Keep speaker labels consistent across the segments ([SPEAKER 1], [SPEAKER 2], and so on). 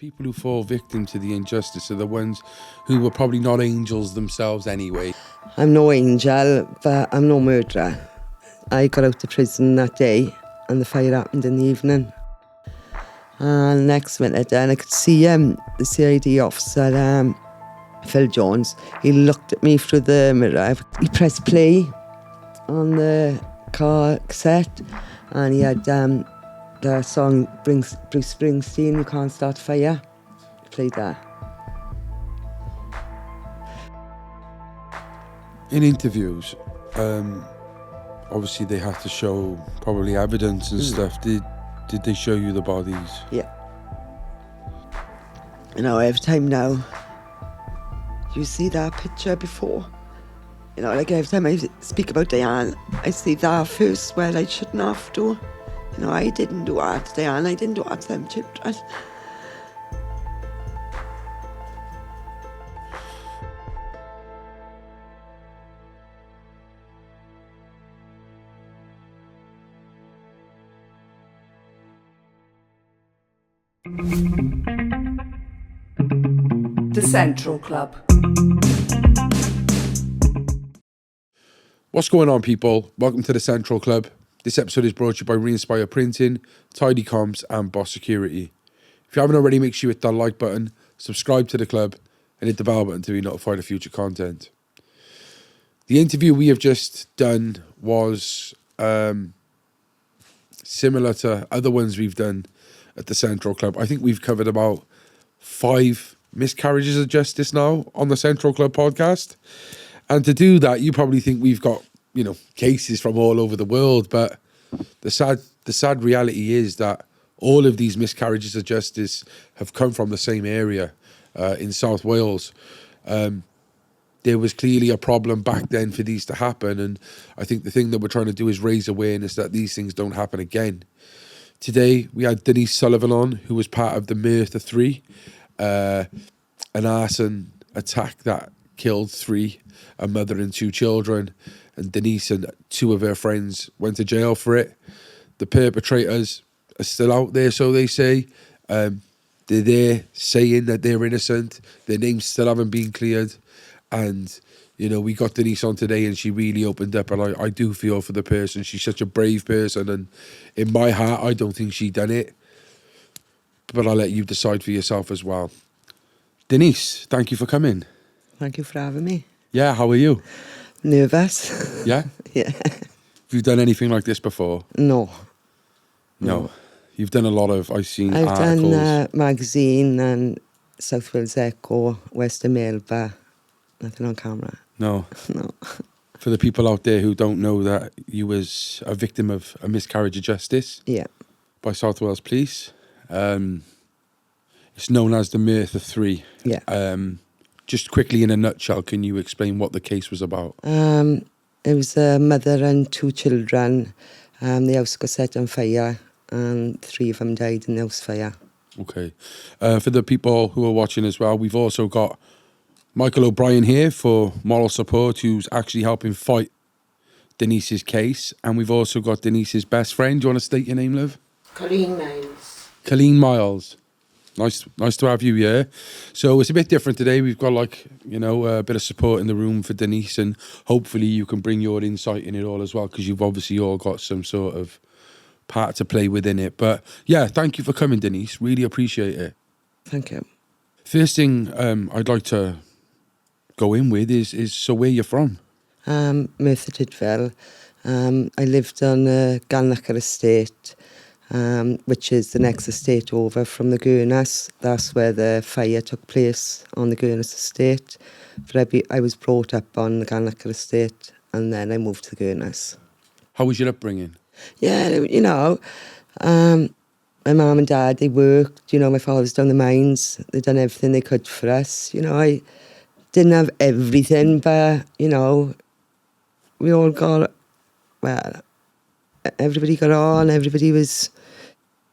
[SPEAKER 1] people who fall victim to the injustice are the ones who were probably not angels themselves anyway.
[SPEAKER 2] I'm no angel, but I'm no murderer. I got out of prison that day and the fire happened in the evening. And next minute, and I could see the CID officer, Phil Jones. He looked at me through the mirror. He pressed play on the car cassette and he had the song Bruce Springsteen, You Can't Start a Fire. He played that.
[SPEAKER 1] In interviews, obviously they had to show probably evidence and stuff. Did they show you the bodies?
[SPEAKER 2] Yeah. You know, every time now, you see that picture before. You know, like every time I speak about Diane, I see that first. Well, I shouldn't have to. You know, I didn't do that to Diane, I didn't do that to them children.
[SPEAKER 3] The Central Club.
[SPEAKER 1] What's going on, people? Welcome to the Central Club. This episode is brought to you by Reinspire Printing, Tidy Comps and Boss Security. If you haven't already, make sure you hit that like button, subscribe to the club and hit the bell button to be notified of future content. The interview we have just done was similar to other ones we've done at the Central Club. I think we've covered about 5 miscarriages of justice now on the Central Club podcast. And to do that, you probably think we've got, you know, cases from all over the world. But the sad reality is that all of these miscarriages of justice have come from the same area in South Wales. There was clearly a problem back then for these to happen. And I think the thing that we're trying to do is raise awareness that these things don't happen again. Today, we had Denise Sullivan on, who was part of the Merthyr 3, an arson attack that killed 3, a mother and 2 children. And Denise and 2 of her friends went to jail for it. The perpetrators are still out there, so they say. They're there saying that they're innocent. Their names still haven't been cleared. And, you know, we got Denise on today and she really opened up. And I do feel for the person. She's such a brave person. And in my heart, I don't think she done it. But I'll let you decide for yourself as well. Denise, thank you for coming.
[SPEAKER 2] Thank you for having me.
[SPEAKER 1] Yeah, how are you?
[SPEAKER 2] Nervous.
[SPEAKER 1] Yeah?
[SPEAKER 2] Yeah.
[SPEAKER 1] Have you done anything like this before?
[SPEAKER 2] No.
[SPEAKER 1] You've done a lot of, I've seen
[SPEAKER 2] I've
[SPEAKER 1] articles.
[SPEAKER 2] done magazine and South Wales Echo, Western Mail, but nothing on camera.
[SPEAKER 1] No.
[SPEAKER 2] No.
[SPEAKER 1] For the people out there who don't know that you was a victim of a miscarriage of justice.
[SPEAKER 2] Yeah.
[SPEAKER 1] By South Wales Police. It's known as the Merthyr 3.
[SPEAKER 2] Yeah.
[SPEAKER 1] Just quickly, in a nutshell, can you explain what the case was about?
[SPEAKER 2] It was a mother and 2 children. The house got set on fire and 3 of them died in the house fire.
[SPEAKER 1] Okay. For the people who are watching as well, we've also got Michael O'Brien here for moral support, who's actually helping fight Denise's case. And we've also got Denise's best friend. Do you want to state your name, love?
[SPEAKER 3] Colleen Miles.
[SPEAKER 1] Colleen Miles. Nice to have you here. So it's a bit different today. We've got a bit of support in the room for Denise, and hopefully you can bring your insight in it all as well, because you've obviously all got some sort of part to play within it. But yeah, thank you for coming, Denise. Really appreciate it.
[SPEAKER 2] Thank you. First
[SPEAKER 1] thing I'd like to go in with is so where you're from?
[SPEAKER 2] Merthyr Tydfil. I lived on Gurnosestate, which is the next estate over from the Gurnos. That's where the fire took place, on the Gurnosestate. But I was brought up on the Gurnosestate and then I moved to the Gurnos.
[SPEAKER 1] How was your upbringing?
[SPEAKER 2] Yeah, you know, my mum and dad, they worked. You know, my father was down the mines. They'd done everything they could for us. You know, I didn't have everything, but, you know, we all got, well, everybody got on, everybody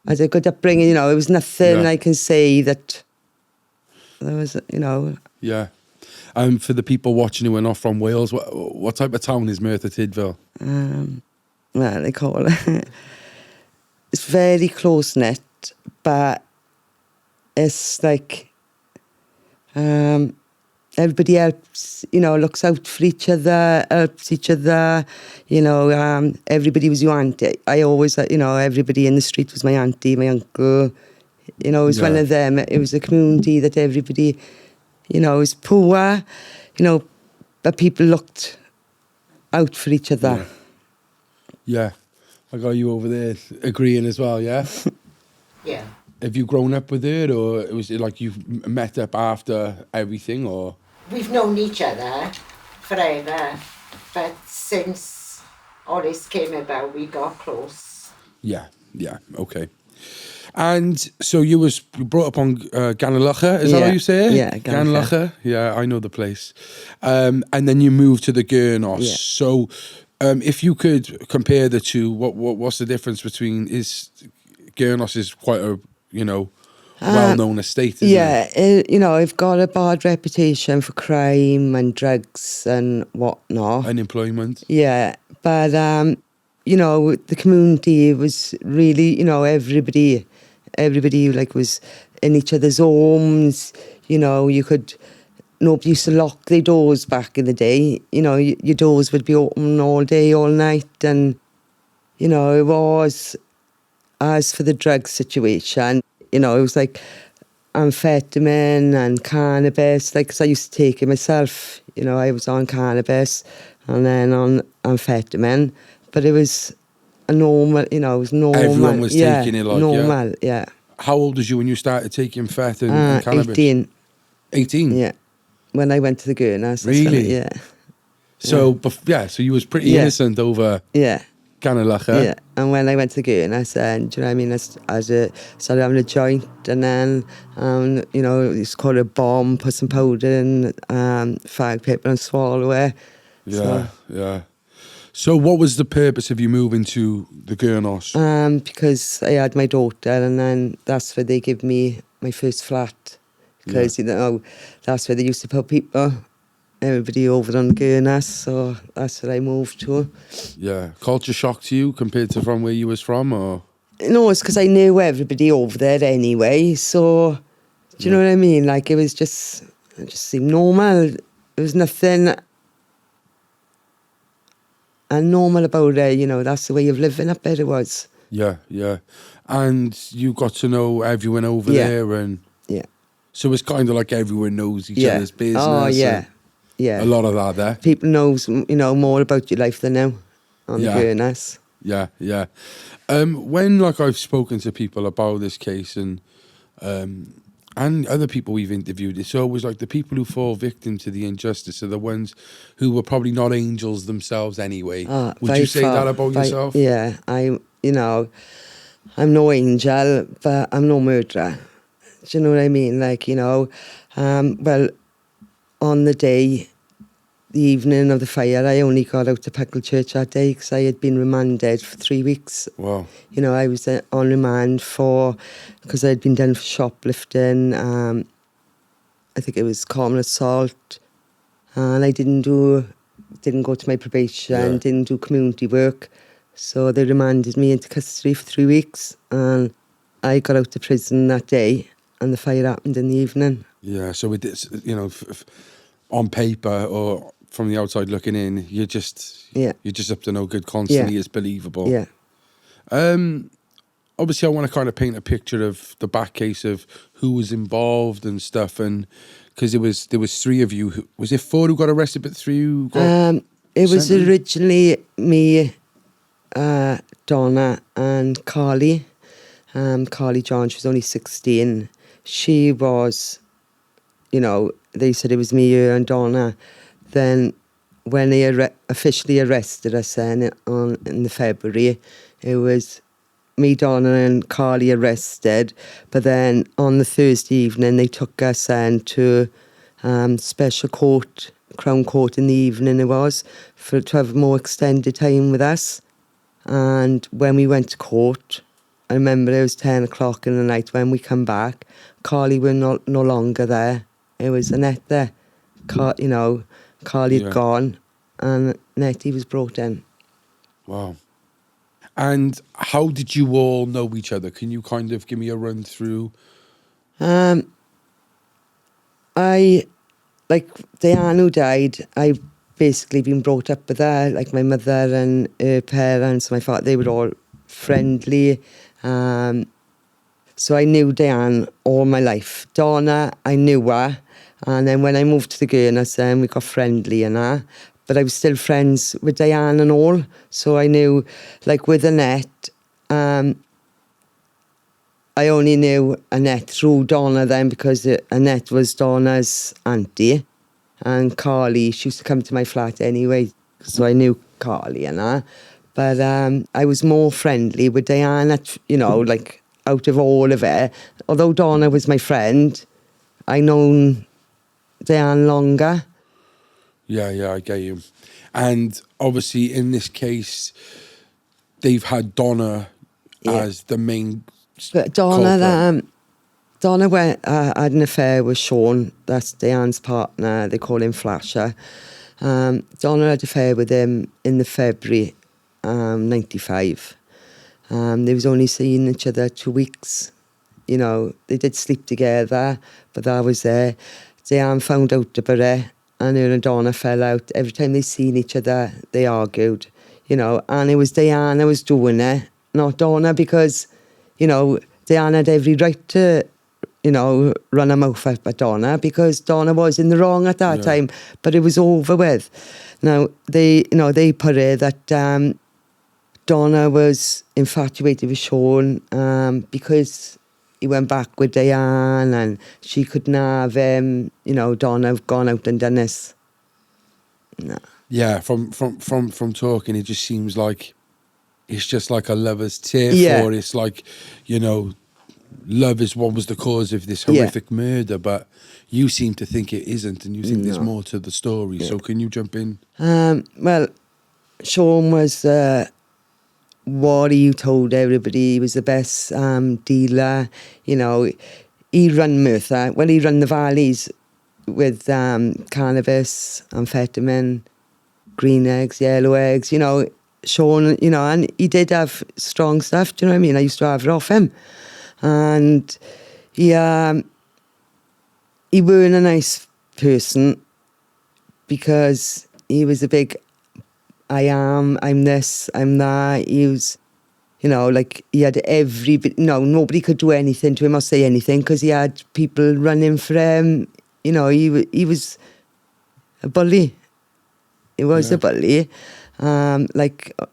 [SPEAKER 2] had a good upbringing, you know. It was nothing I can say that there was, you know.
[SPEAKER 1] Yeah. For the people watching who are not from Wales, what type of town is Merthyr Tydfil?
[SPEAKER 2] Well, they call it. It's very close-knit, but it's like everybody helps, looks out for each other, helps each other, everybody was your auntie. I always, everybody in the street was my auntie, my uncle, it was one
[SPEAKER 1] Yeah.
[SPEAKER 2] of them. It was a community that everybody, was poor, but people looked out for each other.
[SPEAKER 1] Yeah. I got you over there agreeing as well, yeah?
[SPEAKER 3] Yeah.
[SPEAKER 1] Have you grown up with her, or was it like you met up after everything, or?
[SPEAKER 3] We've known each other forever, but since all this came about, we got close.
[SPEAKER 1] Yeah, okay. And so you brought up on Gurnosestate, is that how you say it?
[SPEAKER 2] Yeah,
[SPEAKER 1] Gurnosestate. Yeah, I know the place. And then you moved to the Gurnos.
[SPEAKER 2] Yeah.
[SPEAKER 1] So if you could compare the two, what's the difference between Gurnos is quite a, well-known estate, isn't it?
[SPEAKER 2] I've got a bad reputation for crime and drugs and whatnot.
[SPEAKER 1] Unemployment.
[SPEAKER 2] Yeah, but the community was really, everybody like was in each other's homes. Nobody used to lock their doors back in the day. Your doors would be open all day, all night, and it was. As for the drug situation, it was like amphetamine and cannabis. Like, 'cause I used to take it myself. I was on cannabis and then on amphetamine, but it was a normal. It was normal.
[SPEAKER 1] Everyone was taking it, like,
[SPEAKER 2] normal. Yeah.
[SPEAKER 1] How old was you when you started taking phet and cannabis?
[SPEAKER 2] 18.
[SPEAKER 1] 18?
[SPEAKER 2] Yeah. When I went to the Gurnos.
[SPEAKER 1] Really?
[SPEAKER 2] Yeah.
[SPEAKER 1] So, so you was pretty innocent over
[SPEAKER 2] Yeah.
[SPEAKER 1] Gurnosestate.
[SPEAKER 2] Yeah, and when I went to Gurnos, do you know what I mean? I started having a joint, and then, it's called a bomb, put some powder in, fag paper and swallow it.
[SPEAKER 1] Yeah. So what was the purpose of you moving to the Gurnos?
[SPEAKER 2] Because I had my daughter, and then that's where they gave me my first flat. Because, that's where they used to put people, everybody over on Gurnos, so that's where I moved to.
[SPEAKER 1] Yeah. Culture shock to you compared to from where you was from, or?
[SPEAKER 2] No, it's because I knew everybody over there anyway, so, do you know what I mean? Like, it just seemed normal. There was nothing normal about it, that's the way of living up there it was.
[SPEAKER 1] Yeah. And you got to know everyone over there, and
[SPEAKER 2] yeah.
[SPEAKER 1] so it's kind of like everyone knows each other's business.
[SPEAKER 2] Oh, yeah. Yeah.
[SPEAKER 1] A lot of that there.
[SPEAKER 2] People knows, more about your life than now on the Gurnos.
[SPEAKER 1] Yeah. When I've spoken to people about this case and other people we've interviewed, it's always like the people who fall victim to the injustice are the ones who were probably not angels themselves anyway. Would you say that about yourself?
[SPEAKER 2] Yeah, I'm no angel, but I'm no murderer. Do you know what I mean? Like, well, on the day, the evening of the fire, I only got out to Puckle Church that day because I had been remanded for 3 weeks.
[SPEAKER 1] Wow.
[SPEAKER 2] I was on remand because I had been done for shoplifting. I think it was common assault, and I didn't go to my probation, didn't do community work, so they remanded me into custody for 3 weeks, and I got out of prison that day, and the fire happened in the evening.
[SPEAKER 1] Yeah, so it is, on paper or from the outside looking in, you're just up to no good constantly. It's believable.
[SPEAKER 2] Yeah.
[SPEAKER 1] Obviously, I want to kind of paint a picture of the back case of who was involved and stuff, and because there was 3 of you. Was it 4 who got arrested, but 3 who got?
[SPEAKER 2] It was originally me, Donna, and Carly. Carly John. She was only 16. She was, they said it was me, her, and Donna. Then, when they officially arrested us in the February, it was me, Donna, and Carly arrested. But then on the Thursday evening, they took us to special court, Crown Court in the evening. It was to have more extended time with us. And when we went to court, I remember it was 10 o'clock in the night when we come back. Carly were no longer there. It was Annette there. Carly had gone, and Nettie was brought in.
[SPEAKER 1] Wow. And how did you all know each other? Can you kind of give me a run through
[SPEAKER 2] Like Diane who died, I've basically been brought up with her, like my mother and her parents, my father, they were all friendly. So I knew Diane all my life. Donna, I knew her. And then when I moved to the Gurnos, we got friendly and that. But I was still friends with Diane and all. So I knew, like with Annette, I only knew Annette through Donna then because Annette was Donna's auntie. And Carly, she used to come to my flat anyway. So I knew Carly and that. But I was more friendly with Diane, like out of all of it. Although Donna was my friend, I known Diane longer.
[SPEAKER 1] Yeah, I get you. And obviously, in this case, they've had Donna as the main
[SPEAKER 2] But Donna had an affair with Sean. That's Diane's partner. They call him Flasher. Donna had an affair with him in the February 95. They was only seeing each other 2 weeks. You know, they did sleep together, but that was there. Diane found out about it, and her and Donna fell out. Every time they seen each other, they argued, you know, and it was Diane who was doing it, not Donna, because, you know, Diane had every right to, you know, run her mouth up at Donna, because Donna was in the wrong at that time, but it was over with. Now, they put it that Donna was infatuated with Sean because he went back with Diane and she couldn't have, Donna have gone out and done this. No.
[SPEAKER 1] Yeah, from talking, it just seems like it's just like a lover's tale, or it's like, you know, love is what was the cause of this horrific murder, but you seem to think it isn't, and you think there's more to the story. So can you jump in?
[SPEAKER 2] Well, Sean was what he told everybody. He was the best dealer. You know, he run Merthyr. Well, he run the valleys with cannabis, amphetamine, green eggs, yellow eggs. You know, Sean, you know, and he did have strong stuff. Do you know what I mean? I used to have it off him. And he weren't a nice person because he was a big I'm this, I'm that. He was, you know, like he had nobody could do anything to him or say anything because he had people running for him. You know, he was a bully. He was a bully. Like a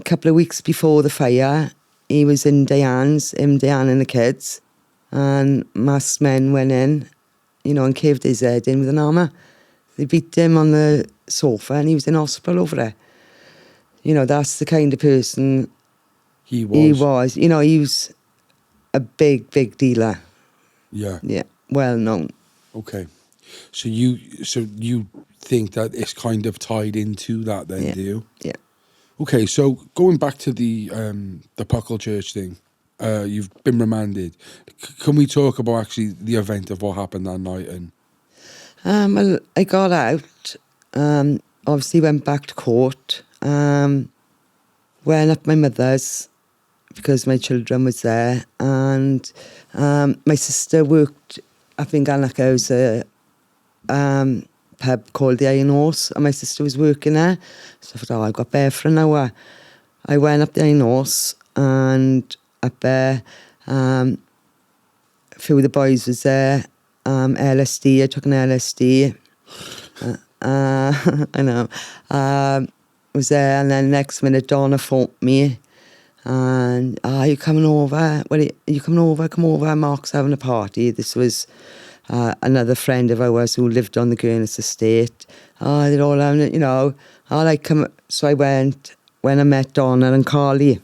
[SPEAKER 2] couple of weeks before the fire, he was in Diane and the kids, and masked men went in, you know, and caved his head in with an hammer. They beat him on the sofa and he was in hospital over it. You know, that's the kind of person he was. You know, he was a big, big dealer.
[SPEAKER 1] Yeah.
[SPEAKER 2] Yeah, well known. Okay.
[SPEAKER 1] So you think that it's kind of tied into that then, do you?
[SPEAKER 2] Yeah.
[SPEAKER 1] Okay, so going back to the Puckle Church thing, you've been remanded. Can we talk about actually the event of what happened that night? And
[SPEAKER 2] well, I got out. Obviously went back to court. Went up my mother's because my children was there, and my sister worked up in Ganach. There was a pub called the Iron Horse, and my sister was working there. So I thought, I've got there for an hour. I went up the Iron Horse, and up there, a few of the boys was there. LSD, I took an LSD. I know. Was there, and then next minute Donna phoned me, and you coming over? Well, you coming over? Come over. Mark's having a party. This was another friend of ours who lived on the Gurnosestate. They're all having it, you know. Come. So I went when I met Donna and Carly,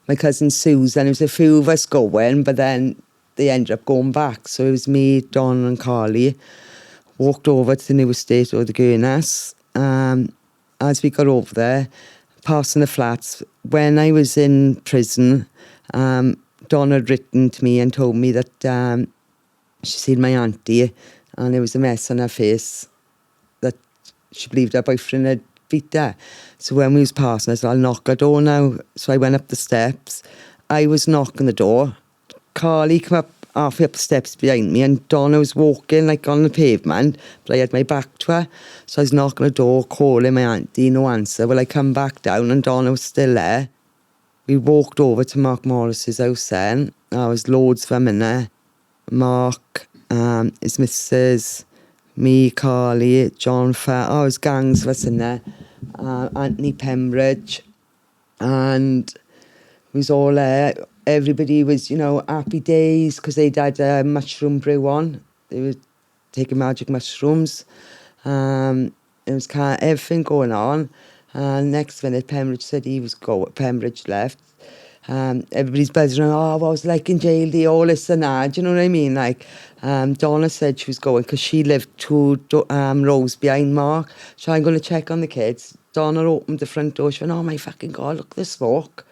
[SPEAKER 2] my cousin Susan. There was a few of us going, but then they ended up going back. So it was me, Donna, and Carly. Walked over to the new estate or the Gurnos. As we got over there, passing the flats, when I was in prison, Donna had written to me and told me that she seen my auntie and there was a mess on her face that she believed her boyfriend had beat her. So when we was passing, I said, I'll knock her door now. So I went up the steps. I was knocking the door. Carly came up halfway up the steps behind me, and Donna was walking like on the pavement, but I had my back to her. So I was knocking on the door, calling my auntie, no answer. Well, I come back down and Donna was still there. We walked over to Mark Morris's house then. There was loads of them in there. Mark, his missus, me, Carly, John Fair. Oh, it was gangs of us in there. Anthony Pembridge. And we was all there. Everybody was, you know, happy days because they'd had a mushroom brew on. They were taking magic mushrooms. It was kind of everything going on. And next minute, Pembridge said he was going. Pembridge left. Everybody's buzzing around, oh, what was it like in jail, all this and that, do you know what I mean? Like, Donna said she was going because she lived 2 rows behind Mark. So I'm going to check on the kids. Donna opened the front door. She went, oh my fucking God, look at the smoke.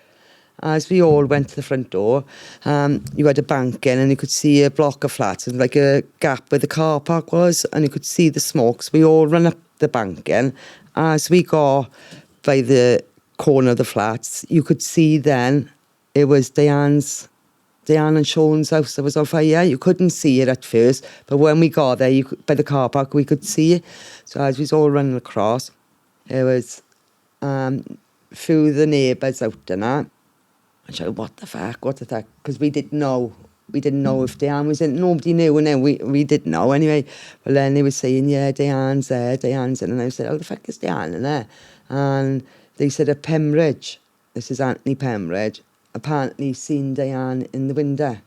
[SPEAKER 2] As we all went to the front door, you had a bank in and you could see a block of flats and like a gap where the car park was, and you could see the smoke. So we all ran up the bank in. As we got by the corner of the flats, you could see then it was Diane and Sean's house that was on fire. You couldn't see it at first, but when we got there, by the car park, we could see it. So as we was all running across, it was through the neighbours out and that. I said, what the fuck? Because we didn't know. We didn't know if Diane was in. Nobody knew, and then we didn't know anyway. Well, then they were saying, yeah, Diane's there, Diane's in. And I said, oh, the fuck is Diane in there? And they said, at Pembridge, this is Anthony Pembridge, apparently seen Diane in the window.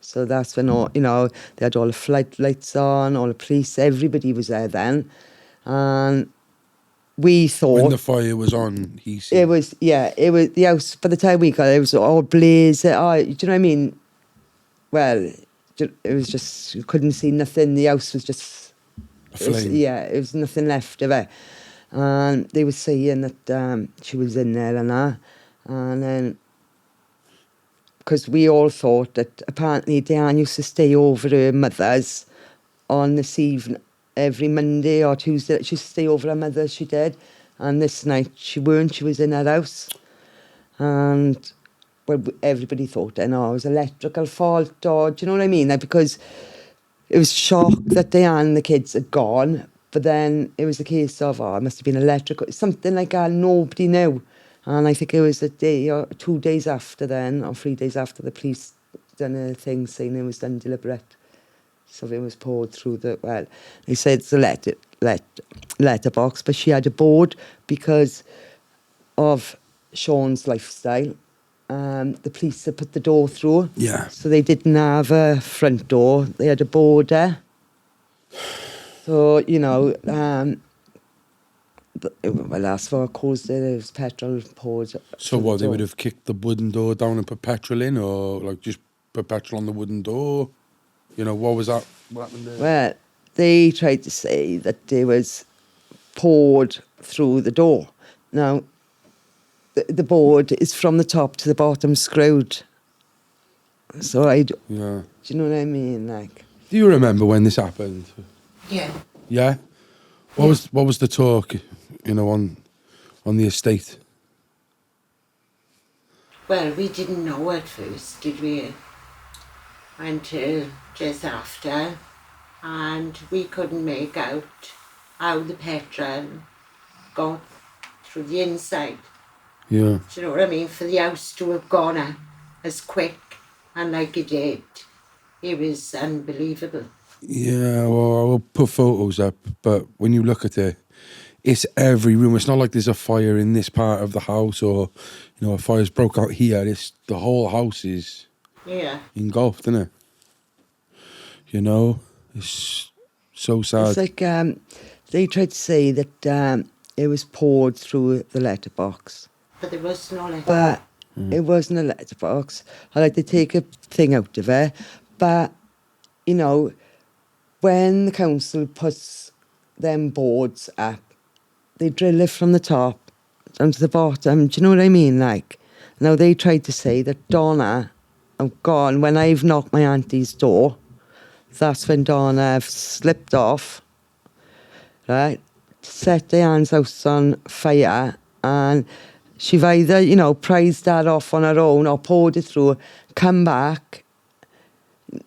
[SPEAKER 2] So that's when all, you know, they had all the floodlights on, all the police, everybody was there then. And we thought...
[SPEAKER 1] When the fire was on, he said...
[SPEAKER 2] It was the house, by the time we got it was all blazing. Oh, do you know what I mean? Well, it was just, you couldn't see nothing. The house was just...
[SPEAKER 1] A flame.
[SPEAKER 2] It was nothing left of it. And they were saying that she was in there and that. And then... Because we all thought that apparently Diane used to stay over her mother's on this evening, every Monday or Tuesday. She used to stay over her mother's, she did. And this night she weren't, she was in her house. And well, everybody thought then, oh, it was electrical fault, or do you know what I mean? Like, because it was shocked that Diane and the kids had gone, but then it was a case of, oh, it must have been electrical, something like that, nobody knew. And I think it was a day or 2 days after then, or 3 days after, the police done a thing saying it was done deliberate. Something was poured through the, well, they said it's a letterbox, but she had a board because of Sean's lifestyle. The police had put the door through.
[SPEAKER 1] Yeah.
[SPEAKER 2] So they didn't have a front door. They had a board there. So, you know, well, that's what caused it. It was petrol poured.
[SPEAKER 1] So what, they would have kicked the wooden door down and put petrol in, or like just put petrol on the wooden door? You know, what was that? What happened there?
[SPEAKER 2] Well, they tried to say that it was poured through the door. Now, the board is from the top to the bottom screwed. So
[SPEAKER 1] Yeah.
[SPEAKER 2] do you know what I mean? Like,
[SPEAKER 1] do you remember when this happened?
[SPEAKER 3] Yeah.
[SPEAKER 1] Yeah? What was the talk, you know, on the estate?
[SPEAKER 3] Well, we didn't know at first, did we? Until just after, and we couldn't make out how the petrol got through the inside.
[SPEAKER 1] Yeah.
[SPEAKER 3] Do you know what I mean? For the house to have gone as quick and like it did, it was unbelievable.
[SPEAKER 1] Yeah, well, I will put photos up, but when you look at it, it's every room. It's not like there's a fire in this part of the house, or, you know, a fire's broke out here. It's the whole house is engulfed, isn't it? You know, it's so sad.
[SPEAKER 2] it's like they tried to say that it was poured through the letterbox.
[SPEAKER 3] But there was no letterbox.
[SPEAKER 2] But it wasn't a letterbox. I like to take a thing out of it. But, you know, when the council puts them boards up, they drill it from the top down to the bottom. Do you know what I mean? Like, now they tried to say that Donna have gone, when I've knocked my auntie's door, that's when Donna slipped off, right, set Diane's house on fire, and she've either, you know, prized that off on her own or poured it through, come back,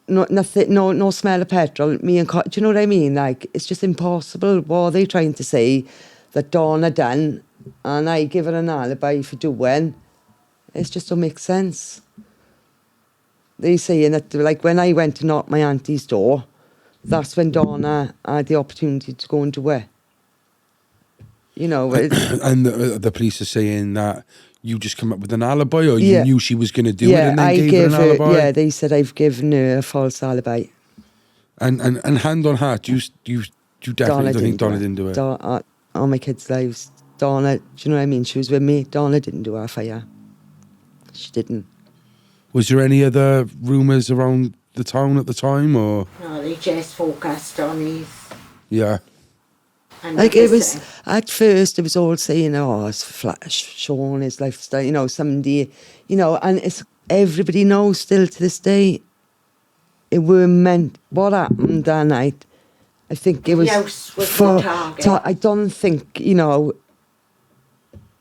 [SPEAKER 2] no, nothing, no smell of petrol. Me and do you know what I mean? Like, it's just impossible. What are they trying to say? That Donna done, and I give her an alibi for doing. It just don't make sense. They saying that, like, when I went to knock my auntie's door, that's when Donna had the opportunity to go and do it. You know,
[SPEAKER 1] And the police are saying that you just come up with an alibi, or you
[SPEAKER 2] Yeah.
[SPEAKER 1] knew she was going to do it
[SPEAKER 2] yeah,
[SPEAKER 1] and then
[SPEAKER 2] I
[SPEAKER 1] gave her an alibi?
[SPEAKER 2] Yeah, they said I've given her a false alibi.
[SPEAKER 1] And hand on heart, you definitely don't think Donna didn't do it?
[SPEAKER 2] All my kids' lives, Donna, do you know what I mean? She was with me. Donna didn't do our fire. She didn't.
[SPEAKER 1] Was there any other rumours around the town at the time, or?
[SPEAKER 3] No, they just focused on his.
[SPEAKER 1] Yeah.
[SPEAKER 3] And
[SPEAKER 2] Like,
[SPEAKER 3] like I
[SPEAKER 2] it was,
[SPEAKER 3] said,
[SPEAKER 2] at first, it was all saying, oh, it's Sean, his lifestyle, you know, somebody, you know, and it's, everybody knows still to this day, it were meant, what happened that night, I think it was
[SPEAKER 3] the house was the target.
[SPEAKER 2] I don't think, you know,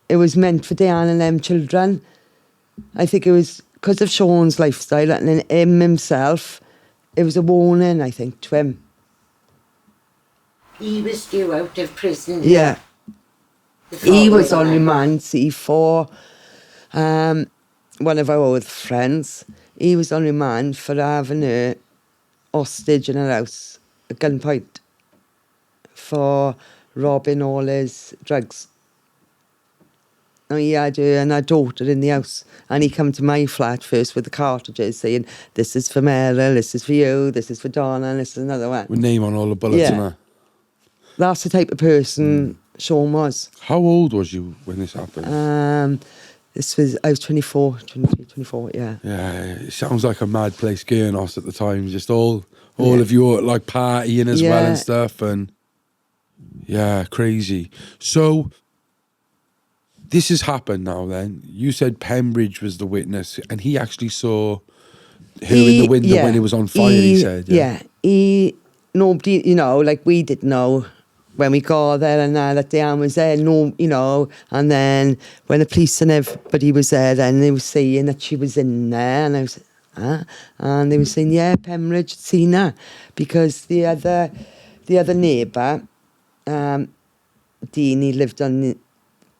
[SPEAKER 2] it was meant for Diane and them children. I think it was because of Sean's lifestyle and then him himself, it was a warning, I think, to him.
[SPEAKER 3] He was due out of prison.
[SPEAKER 2] Yeah.
[SPEAKER 3] The
[SPEAKER 2] He was on
[SPEAKER 3] following night.
[SPEAKER 2] remand, see, for one of our old friends. He was on remand for having her hostage in her house at gunpoint for robbing all his drugs. Now, he had her and her daughter in the house, and he come to my flat first with the cartridges saying, this is for Meryl, this is for you, this is for Donna, and this is another one.
[SPEAKER 1] With name on all the bullets
[SPEAKER 2] Yeah.
[SPEAKER 1] and that.
[SPEAKER 2] That's the type of person Sean was.
[SPEAKER 1] How old was you when this happened?
[SPEAKER 2] I was 24, yeah.
[SPEAKER 1] Yeah, it sounds like a mad place, Gurnos at the time. Just all of you were like partying as well
[SPEAKER 2] Yeah.
[SPEAKER 1] and stuff, and yeah, crazy. So this has happened now. Then you said Pembridge was the witness, and he actually saw her in the window when it was on fire. He said,
[SPEAKER 2] nobody, you know, like we didn't know when we got there and that Diane was there, no, you know, and then when the police and everybody was there, then they were saying that she was in there, and I was, huh? And they were saying, yeah, Pembridge had seen her, because the other neighbour, Dean, he lived in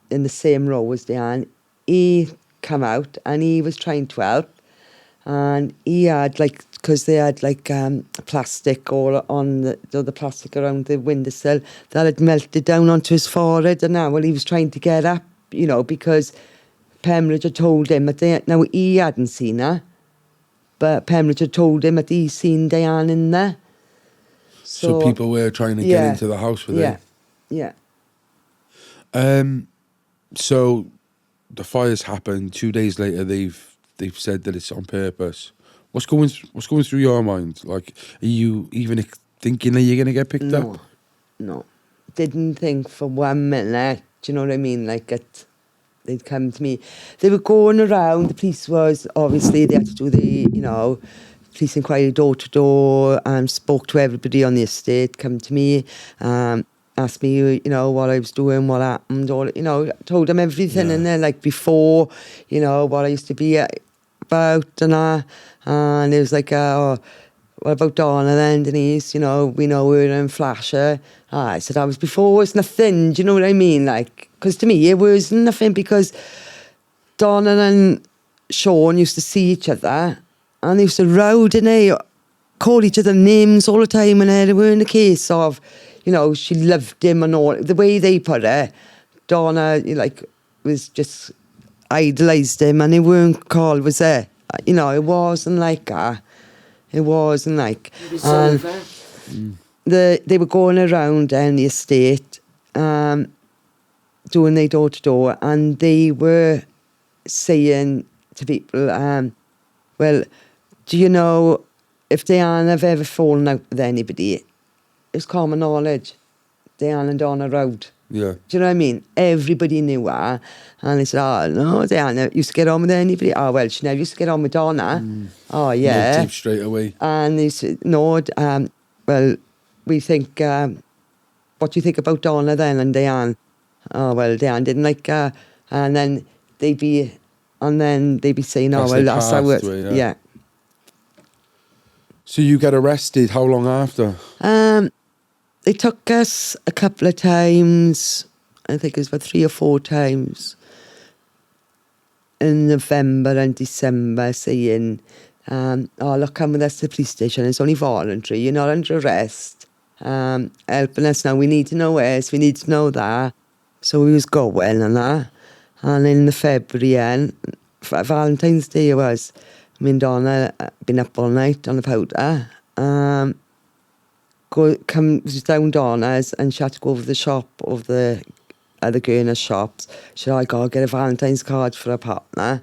[SPEAKER 2] the same row as Diane, he come out and he was trying to help, and he had like, because they had like plastic all on the plastic around the windowsill that had melted down onto his forehead, and now, well, he was trying to get up, you know, because Pembridge had told him that now he hadn't seen her, but Pembridge had told him that he seen Diane in there.
[SPEAKER 1] So people were trying to get into the house with her.
[SPEAKER 2] Yeah.
[SPEAKER 1] So the fires happened. 2 days later, they've said that it's on purpose. What's going through your mind? Like, are you even thinking that you're going to get picked up?
[SPEAKER 2] No. Didn't think for 1 minute. Do you know what I mean? Like, they'd come to me. They were going around. The police was, obviously, they had to do the, you know, police inquiry door to door, spoke to everybody on the estate, come to me, asked me, you know, what I was doing, what happened, all, you know, told them everything.
[SPEAKER 1] Yeah.
[SPEAKER 2] And then, like, before, you know, what I used to be about and that. And it was like, what about Donna then, Denise? You know, we know her and Flasher. I said, I was before, it was nothing. Do you know what I mean? Like, because to me, it was nothing, because Donna and Sean used to see each other and they used to row, didn't they? Call each other names all the time, and it weren't a case of, you know, she loved him and all. The way they put it, Donna, like, was just idolised him, and it weren't called, was it? You know, it wasn't like that. It wasn't like.
[SPEAKER 3] It was over.
[SPEAKER 2] They were going around in the estate, doing their door to door, and they were saying to people, well, do you know if Diane have ever fallen out with anybody? It's common knowledge. Diane and Donna rowed.
[SPEAKER 1] Yeah.
[SPEAKER 2] Do you know what I mean? Everybody knew her. And they said, oh, no, Diana used to get on with anybody. Oh, well, she never used to get on with Donna. Oh, yeah.
[SPEAKER 1] No tape straight away.
[SPEAKER 2] And they said, no, well, we think, what do you think about Donna then and Diane? Oh, well, Diane didn't like her. And then they'd be saying, oh,
[SPEAKER 1] As
[SPEAKER 2] well,
[SPEAKER 1] they
[SPEAKER 2] that's how
[SPEAKER 1] passed
[SPEAKER 2] it,
[SPEAKER 1] away,
[SPEAKER 2] yeah.
[SPEAKER 1] So you get arrested how long after?
[SPEAKER 2] They took us a couple of times. I think it was about 3 or 4 times in November and December, saying, oh, look, come with us to the police station. It's only voluntary. You're not under arrest. Helping us now. We need to know this. We need to know that. So we was going and that. And in the February end, Valentine's Day it was, me and Donna been up all night on the powder. Comes down Donna's and she had to go over the shop of the other Gurnos shops. She said, I got to get a Valentine's card for a partner.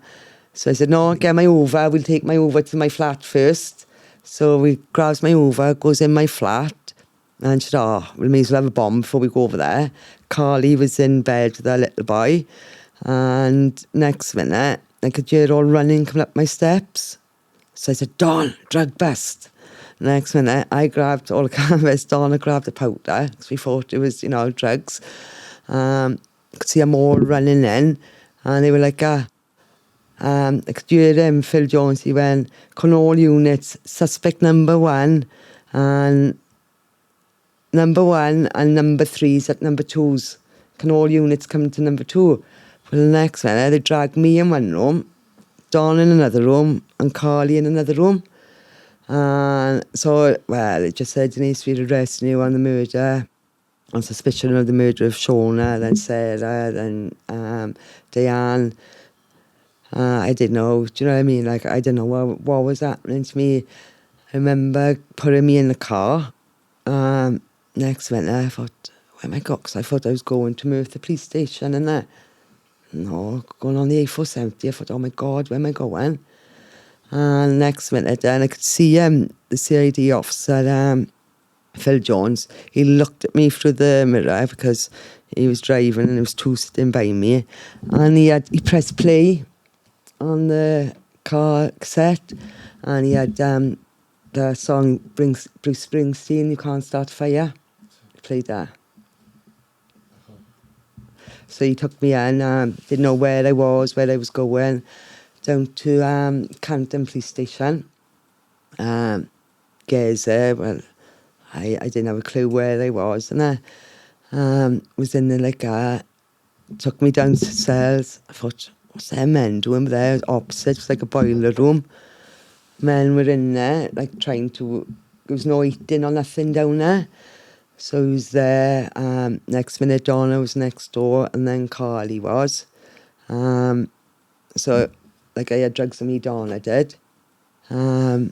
[SPEAKER 2] So I said, no, get my Uber. We'll take my Uber to my flat first. So we grabs my Uber, goes in my flat. And she said, oh, we may as well have a bomb before we go over there. Carly was in bed with her little boy. And next minute, I could hear her all running, coming up my steps. So I said, Dawn, drug bust. Next minute, I grabbed all the canvas. Donna grabbed the powder because we thought it was, drugs. I could see them all running in. And they were like, I could hear him, Phil Jones, he went, can all units, suspect number 1 and number 3's at number 2's. Can all units come to number 2? Well, the next minute, they dragged me in one room, Dawn in another room, and Carly in another room. And so, well, it just said, Denise, we're arresting you on the murder, on suspicion of the murder of Shona, then Sarah, then Diane. I didn't know, do you know what I mean? Like, I didn't know what was happening to me. I remember putting me in the car. Next minute, I thought, where am I going? Because I thought I was going to Merthyr police station and that. No, going on the A470. I thought, oh my God, where am I going? And next minute, then I could see the CID officer, Phil Jones. He looked at me through the mirror because he was driving and there was 2 sitting by me. And he pressed play on the car cassette, and he had the song Bruce Springsteen, You Can't Start a Fire. He played that. So he took me in, didn't know where I was going, down to Canton police station. Gets there, well, I didn't have a clue where I was, and I was in the took me down to cells. I thought, what's them men doing there? Opposite, it was like a boiler room. Men were in there, like trying to, there was no eating or nothing down there. So he was there. Next minute, Donna was next door, and then Carly was. So, like, I had drugs on me, Donna did. Taking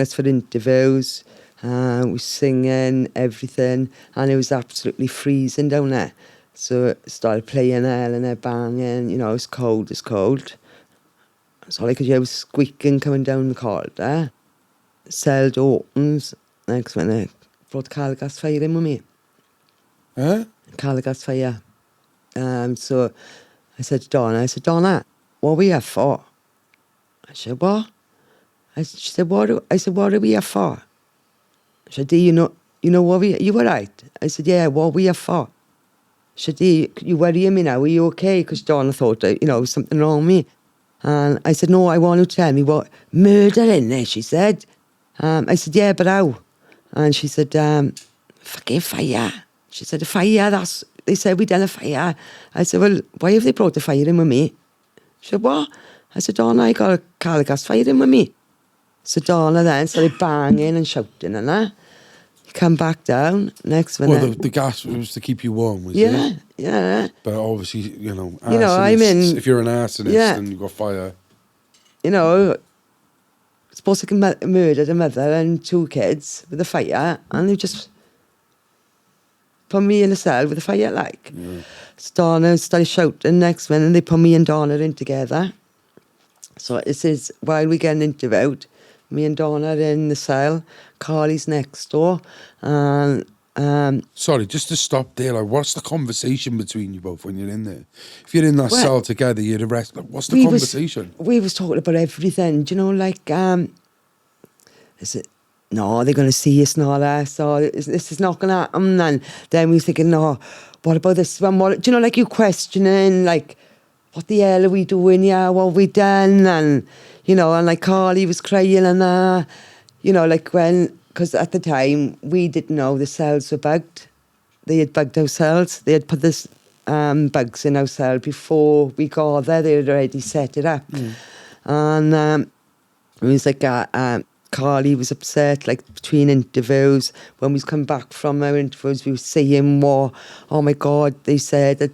[SPEAKER 2] us for interviews, we singing, everything, and it was absolutely freezing down there. So it started playing Eleanor banging, it was cold, So all I could hear was squeaking coming down the corridor. Cell door opens. Next minute, brought Carl gas fire in with me.
[SPEAKER 1] Huh?
[SPEAKER 2] Carl gas fire. So I said to Donna, what are we here for? I said, what? She said, what are we here for? I said, you know what you were right? I said, yeah, what are we here for? She said, you worrying me now, are you okay? Because Donna thought, something wrong with me. And I said, no, I want you to tell me what murder in there, she said. I said, yeah, but how? And she said, fucking fire. She said, a fire, they said we done a fire. I said, well, why have they brought the fire in with me? She said, what? I said, Donna, I got a car gas fire in with me. So Donna then started banging and shouting and that. Come back down, next minute.
[SPEAKER 1] Well, the gas was to keep you warm, was it?
[SPEAKER 2] Yeah.
[SPEAKER 1] But obviously,
[SPEAKER 2] if
[SPEAKER 1] you're an arsonist and you've got fire.
[SPEAKER 2] Supposed to murdered a mother and 2 kids with a fire, and they just put me in a cell with a fire, like. Yeah. So Donna started shouting next minute, and they put me and Donna in together. So this is while we getting interviewed, me and Donna are in the cell, Carly's next door, and
[SPEAKER 1] sorry, just to stop there, like, what's the conversation between you both when you're in there? If you're in that cell together, you're arrested. Like, what's the conversation?
[SPEAKER 2] We was talking about everything, is it, no, they're going to see us and all that, so this is not going to happen. And then we was thinking, no, what about this one? You questioning, like, what the hell are we doing here? What have we done? And, you know, and like Carly was crying and you know, like because at the time we didn't know the cells were bugged. They had bugged our cells. They had put this bugs in our cell before we got there. They had already set it up. And it was like Carly was upset, like between interviews. When we come back from our interviews, we were saying, oh my God, they said that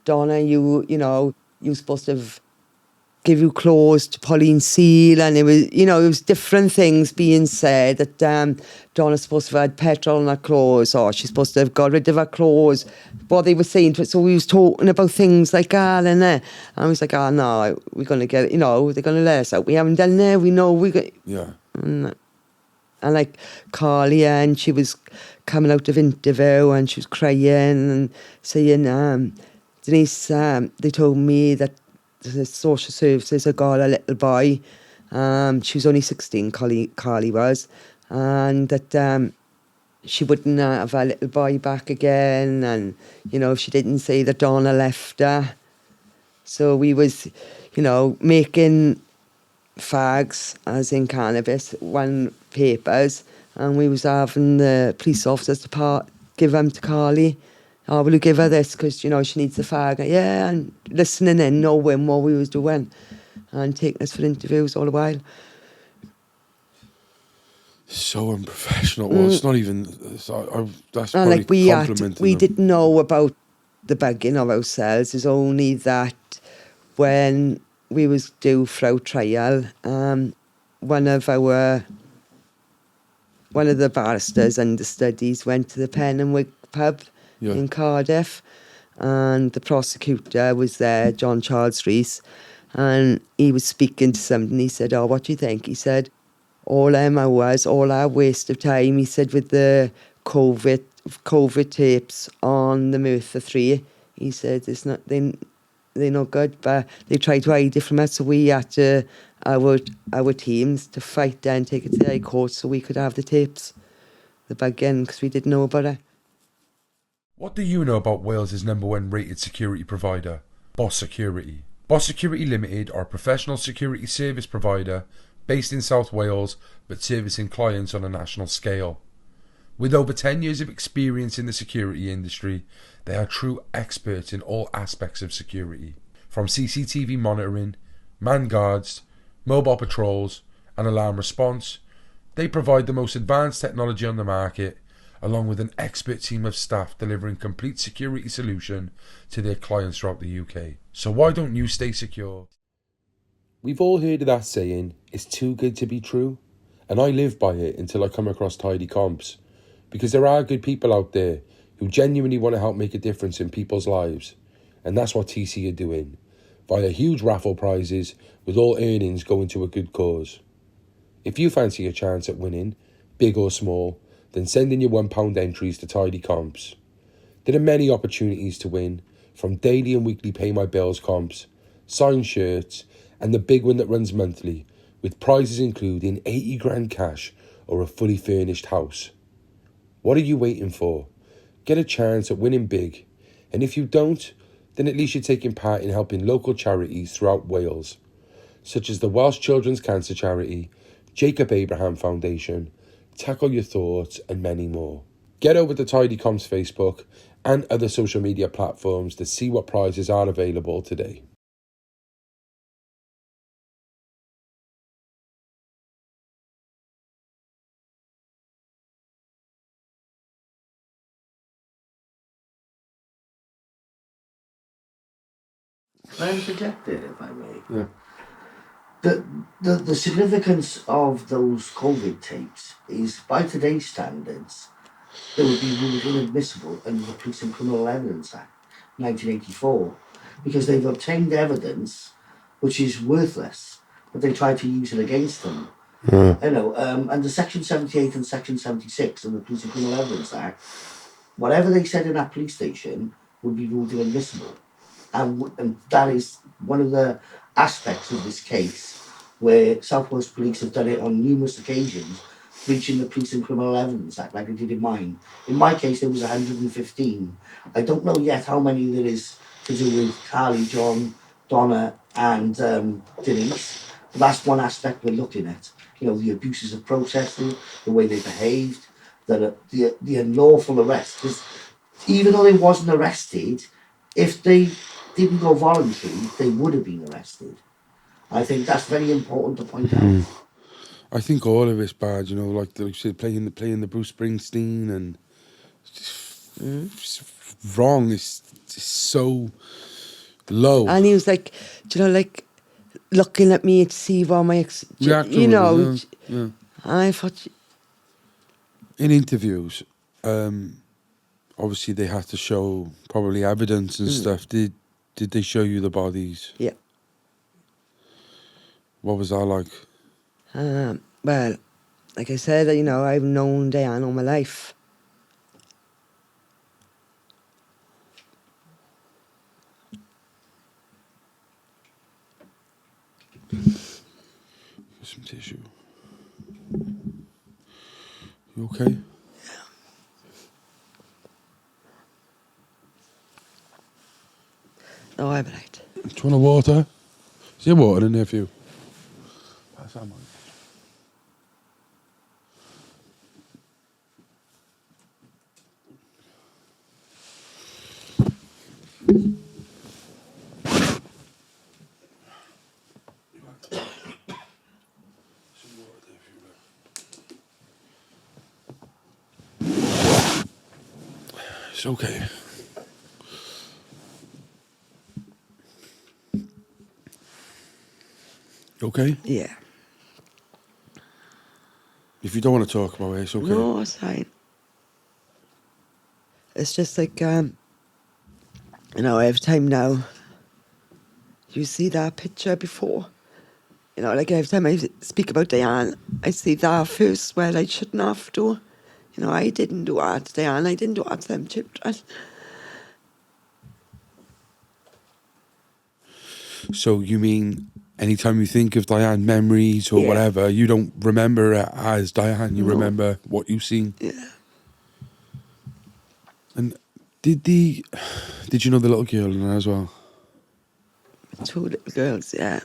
[SPEAKER 2] Donna, you know, you were supposed to give you clothes to Pauline Seal, and it was different things being said that Donna's supposed to have had petrol on her clothes, or she's supposed to have got rid of her clothes. What they were saying to it, so we was talking about things like that, and I was like, oh no, we're gonna get it, you know, they're gonna let us out. We haven't done that. We know we got.
[SPEAKER 1] Yeah.
[SPEAKER 2] And like Carly, and she was coming out of interview and she was crying and saying, Denise, they told me that the social services had got a little boy. She was only 16, Carly was, and that she wouldn't have a little boy back again, and, you know, she didn't say that Donna left her. So we was, you know, making fags, as in cannabis, one papers, and we was having the police officers give them to Carly. Oh, will you give her this because, you know, she needs the fag? Yeah, and listening in, knowing what we was doing and taking us for interviews all the while.
[SPEAKER 1] So unprofessional. Well, it's not even. That's
[SPEAKER 2] And
[SPEAKER 1] probably
[SPEAKER 2] like
[SPEAKER 1] complimenting
[SPEAKER 2] we
[SPEAKER 1] them.
[SPEAKER 2] didn't know about the bugging of ourselves. It's only that when we was due for our trial, one of the barristers and the studies went to the Pen and Wig pub in Cardiff, and the prosecutor was there, John Charles Rees, and he was speaking to somebody, and he said, oh, what do you think? He said, all them hours, all our waste of time, he said, with the COVID tapes on the Merthyr 3, he said, it's not, they're not good, but they tried to hide it from us, so we had to, our teams, to fight and take it to the High Court so we could have the tapes, the bugging, because we didn't know about it.
[SPEAKER 1] What do you know about Wales' #1 rated security provider, Boss Security? Boss Security Limited are a professional security service provider based in South Wales but servicing clients on a national scale. With over 10 years of experience in the security industry, they are true experts in all aspects of security. From CCTV monitoring, manned guards, mobile patrols and alarm response, they provide the most advanced technology on the market, along with an expert team of staff delivering complete security solution to their clients throughout the UK. So why don't you stay secure? We've all heard of that saying, it's too good to be true. And I live by it until I come across Tidy Comps. Because there are good people out there who genuinely want to help make a difference in people's lives. And that's what TC are doing, via huge raffle prizes with all earnings going to a good cause. If you fancy a chance at winning, big or small, then send in your £1 entries to Tidy Comps. There are many opportunities to win, from daily and weekly Pay My Bills comps, signed shirts, and the big one that runs monthly, with prizes including 80 grand cash or a fully furnished house. What are you waiting for? Get a chance at winning big, and if you don't, then at least you're taking part in helping local charities throughout Wales, such as the Welsh Children's Cancer Charity, Jacob Abraham Foundation, Tackle Your Thoughts, and many more. Get over to Tidy Comps Facebook and other social media platforms to see what prizes are available today.
[SPEAKER 4] Can I interject there, if I may?
[SPEAKER 1] Yeah.
[SPEAKER 4] The significance of those COVID tapes is, by today's standards, they would be ruled inadmissible under the Police and Criminal Evidence Act, 1984, because they've obtained evidence which is worthless, but they try to use it against them. You know, under Section 78 and Section 76 of the Police and Criminal Evidence Act, whatever they said in that police station would be ruled inadmissible. And that is one of the aspects of this case where South Wales Police have done it on numerous occasions, breaching the Police and Criminal Evidence Act, like they did in mine. In my case, there was 115. I don't know yet how many there is to do with Carly, John, Donna and Denise. But that's one aspect we're looking at. You know, the abuses of protesting, the way they behaved, the unlawful arrest. Because even though they wasn't arrested, if they didn't go voluntary, they would have been arrested. I think that's very important to point out.
[SPEAKER 1] I think all of it's bad, you know, like you said, playing the Bruce Springsteen, and it's wrong. It's so low.
[SPEAKER 2] And he was like, do you know, like looking at me to see what my
[SPEAKER 1] Reaction
[SPEAKER 2] you know.
[SPEAKER 1] was, yeah.
[SPEAKER 2] And I thought,
[SPEAKER 1] In interviews, obviously they had to show probably evidence and stuff. Did they show you the bodies?
[SPEAKER 2] yeah.
[SPEAKER 1] What was that like?
[SPEAKER 2] Well, like I said, you know, I've known Diane all my life.
[SPEAKER 1] Some tissue. You okay?
[SPEAKER 2] No, I'm right.
[SPEAKER 1] Do you want a water? Is there water in there for you? Pass that, man. It's okay. You okay?
[SPEAKER 2] Yeah.
[SPEAKER 1] If you don't want to talk about it, it's okay.
[SPEAKER 2] No, it's fine. It's just like, you know, every time now, you see that picture before. You know, like every time I speak about Diane, I see that first where I shouldn't have to. You know, I didn't do that to Diane, I didn't do that to them children.
[SPEAKER 1] So you mean anytime you think of Diane memories or
[SPEAKER 2] Yeah.
[SPEAKER 1] whatever, you don't remember it as Diane, you
[SPEAKER 2] No.
[SPEAKER 1] remember what you've seen?
[SPEAKER 2] Yeah.
[SPEAKER 1] And did you know the little girl in there as well?
[SPEAKER 2] 2 little girls, yeah.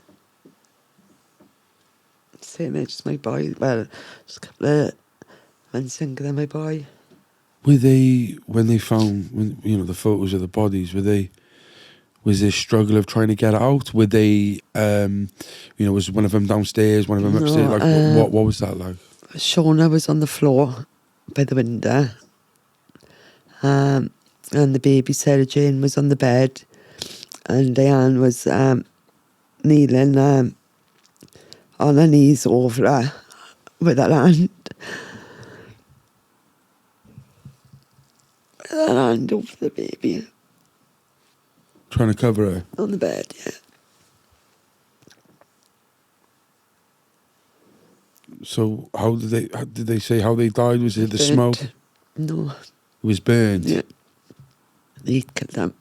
[SPEAKER 2] Same age as my boy. Well, just a couple of months younger than my boy.
[SPEAKER 1] Were they, when they found, you know, the photos of the bodies, was there struggle of trying to get out? Were they, you know, was one of them downstairs, one of them
[SPEAKER 2] No,
[SPEAKER 1] upstairs? Like, what was that like?
[SPEAKER 2] Shauna was on the floor by the window. And the baby, Sarah Jane, was on the bed. And Diane was kneeling on her knees over her with her hand. With her hand over the baby
[SPEAKER 1] Trying to cover her?
[SPEAKER 2] on the bed, yeah.
[SPEAKER 1] So how did they say how they died? Was it the smoke? It
[SPEAKER 2] No,
[SPEAKER 1] was burned?
[SPEAKER 2] yeah. The heat killed them.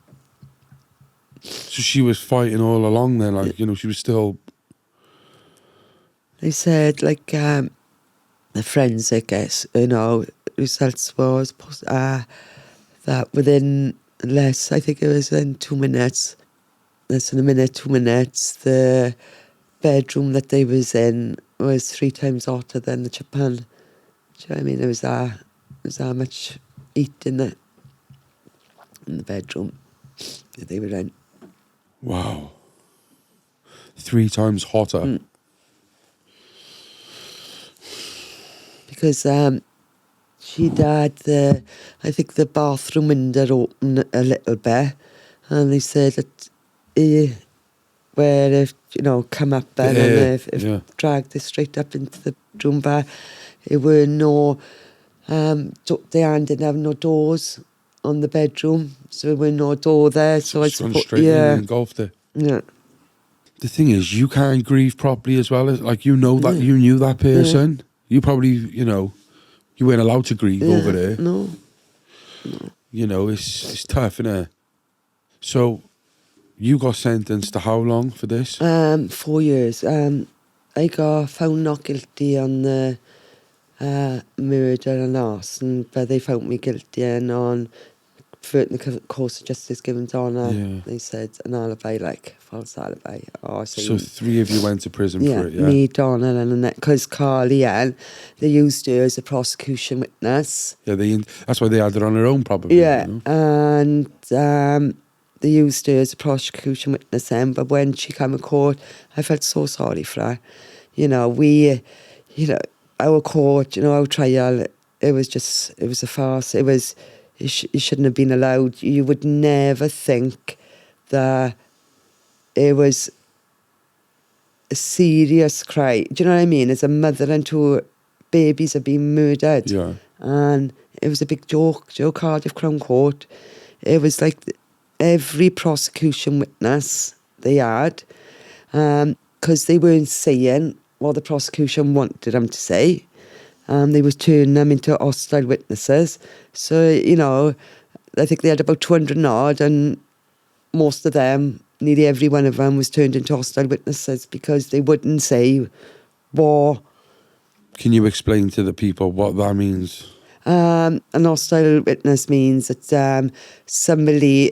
[SPEAKER 1] So she was fighting all along then, like, you know, she was still...
[SPEAKER 2] They said, like, the forensic, you know, results was that within I think it was in 2 minutes, less than a minute, 2 minutes, the bedroom that they was in was 3 times hotter than the Japan. Do you know what I mean? There was that much heat in the bedroom that they were in.
[SPEAKER 1] Wow. 3 times hotter.
[SPEAKER 2] Because she'd had I think the bathroom window open a little bit, and they said that where if you know come up then and if dragged it straight up into the room, but it were no. Diane didn't have no doors on the bedroom, so there were no door there. So I
[SPEAKER 1] It's gone
[SPEAKER 2] suppose,
[SPEAKER 1] straight in and engulfed it.
[SPEAKER 2] yeah.
[SPEAKER 1] The thing is, you can't grieve properly as well. Like, you know that you knew that person. You probably, you know, you weren't allowed to grieve over there.
[SPEAKER 2] No.
[SPEAKER 1] You know, it's tough, innit? So, you got sentenced to how long for this?
[SPEAKER 2] 4 years. I got found not guilty on the murder and arson, but they found me guilty on for the course of justice given to Donna,
[SPEAKER 1] Yeah.
[SPEAKER 2] they said an alibi, like false alibi. Oh,
[SPEAKER 1] So 3 of you went to prison
[SPEAKER 2] yeah,
[SPEAKER 1] for it, yeah?
[SPEAKER 2] me, Donna, and Annette, because Carly Ann, they used her as a prosecution witness.
[SPEAKER 1] Yeah, that's why they had her on her own, probably.
[SPEAKER 2] Yeah,
[SPEAKER 1] You know?
[SPEAKER 2] and they used her as a prosecution witness then, but when she came to court, I felt so sorry for her. You know, our court, our trial, it was a farce. It shouldn't have been allowed. You would never think that it was a serious crime. Do you know what I mean? As a mother and 2 babies have been murdered.
[SPEAKER 1] Yeah.
[SPEAKER 2] And it was a big joke. Cardiff Crown Court. It was like every prosecution witness they had, because they weren't saying what the prosecution wanted them to say. They were turning them into hostile witnesses. So, I think they had about 200 and odd, and most of them, nearly every one of them, was turned into hostile witnesses because they wouldn't say what.
[SPEAKER 1] Can you explain to the people what that means?
[SPEAKER 2] An hostile witness means that somebody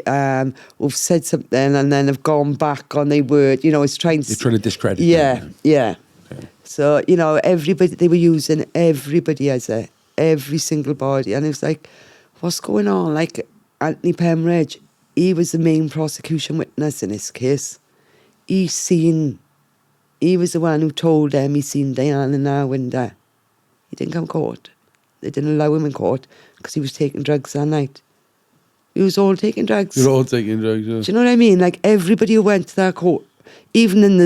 [SPEAKER 2] who've said something and then have gone back on their word. It's trying to...
[SPEAKER 1] You're trying to discredit them.
[SPEAKER 2] Yeah.
[SPEAKER 1] Okay.
[SPEAKER 2] So, everybody, they were using everybody as every single body. And it was like, what's going on? Like, Anthony Pembridge, he was the main prosecution witness in this case. He was the one who told them he seen Diana in our window. He didn't come to court. They didn't allow him in court because he was taking drugs that night. We was all taking drugs.
[SPEAKER 1] You're all taking drugs, yeah.
[SPEAKER 2] Do you know what I mean? Like, everybody who went to that court, even in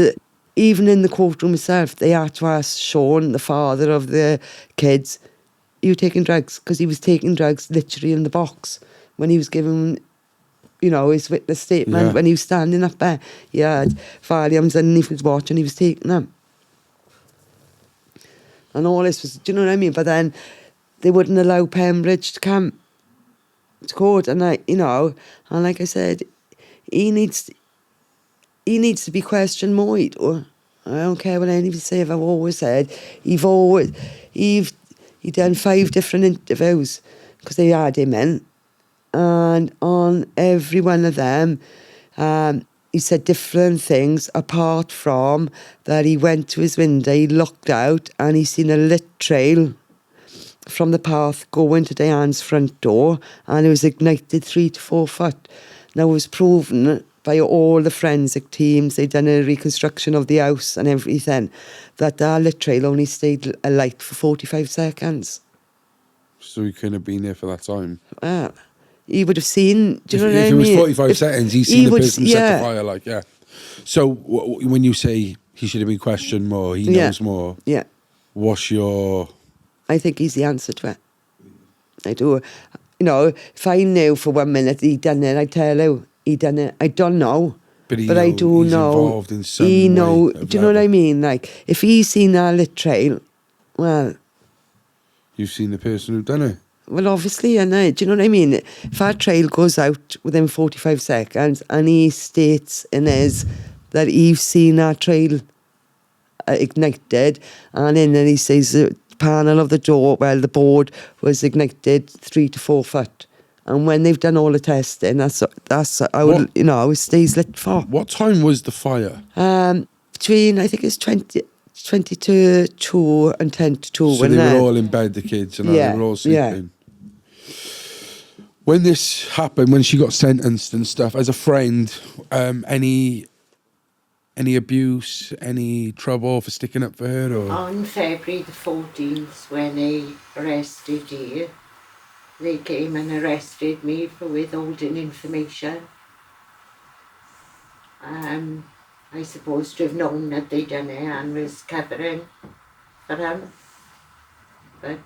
[SPEAKER 2] the courtroom itself, they had to ask Sean, the father of the kids, "Are you taking drugs?" Because he was taking drugs literally in the box when he was giving, his witness statement.
[SPEAKER 1] Yeah.
[SPEAKER 2] When he was standing up there, he had Valiums underneath his watch and he was taking them. And all this was, do you know what I mean? But then they wouldn't allow Pembridge to come to court, and and like I said, he needs to be questioned more. I don't care what anybody say. I've always said he done 5 different interviews because they had him in, and on every one of them, he said different things apart from that he went to his window, he looked out, and he seen a lit trail from the path going to Diane's front door, and it was ignited 3 to 4 foot. Now, it was proven by all the forensic teams, they'd done a reconstruction of the house and everything, that lit trail only stayed alight for 45 seconds.
[SPEAKER 1] So he couldn't have been there for that time.
[SPEAKER 2] Well, he would have seen, do you know what I mean?
[SPEAKER 1] If it was 45 seconds, he's seen the person set the fire, like, yeah. So when you say he should have been questioned more, he knows more,
[SPEAKER 2] Yeah.
[SPEAKER 1] what's your...
[SPEAKER 2] I think he's the answer to it. I do. If I knew for 1 minute he'd done it, I'd tell you he done it. I don't know. But I do
[SPEAKER 1] he's
[SPEAKER 2] know.
[SPEAKER 1] Involved in some way.
[SPEAKER 2] Do you know what I mean? Like, if he's seen that lit trail, well...
[SPEAKER 1] You've seen the person who done it.
[SPEAKER 2] Well, obviously, do you know what I mean? If that trail goes out within 45 seconds and he states in his that he's seen that trail ignited, and then he says the panel of the door, the board was ignited 3 to 4 foot. And when they've done all the testing, that's how it stays lit for.
[SPEAKER 1] What time was the fire?
[SPEAKER 2] Between, I think it's 20 to 2 and 10 to 2.
[SPEAKER 1] So they were all in bed, the kids, and they were all sleeping.
[SPEAKER 2] Yeah.
[SPEAKER 1] When this happened, when she got sentenced and stuff, as a friend, any abuse, any trouble for sticking up for her? Or?
[SPEAKER 3] On February the 14th, when they arrested you, they came and arrested me for withholding information. I supposed to have known that they'd done it and was covering for them. But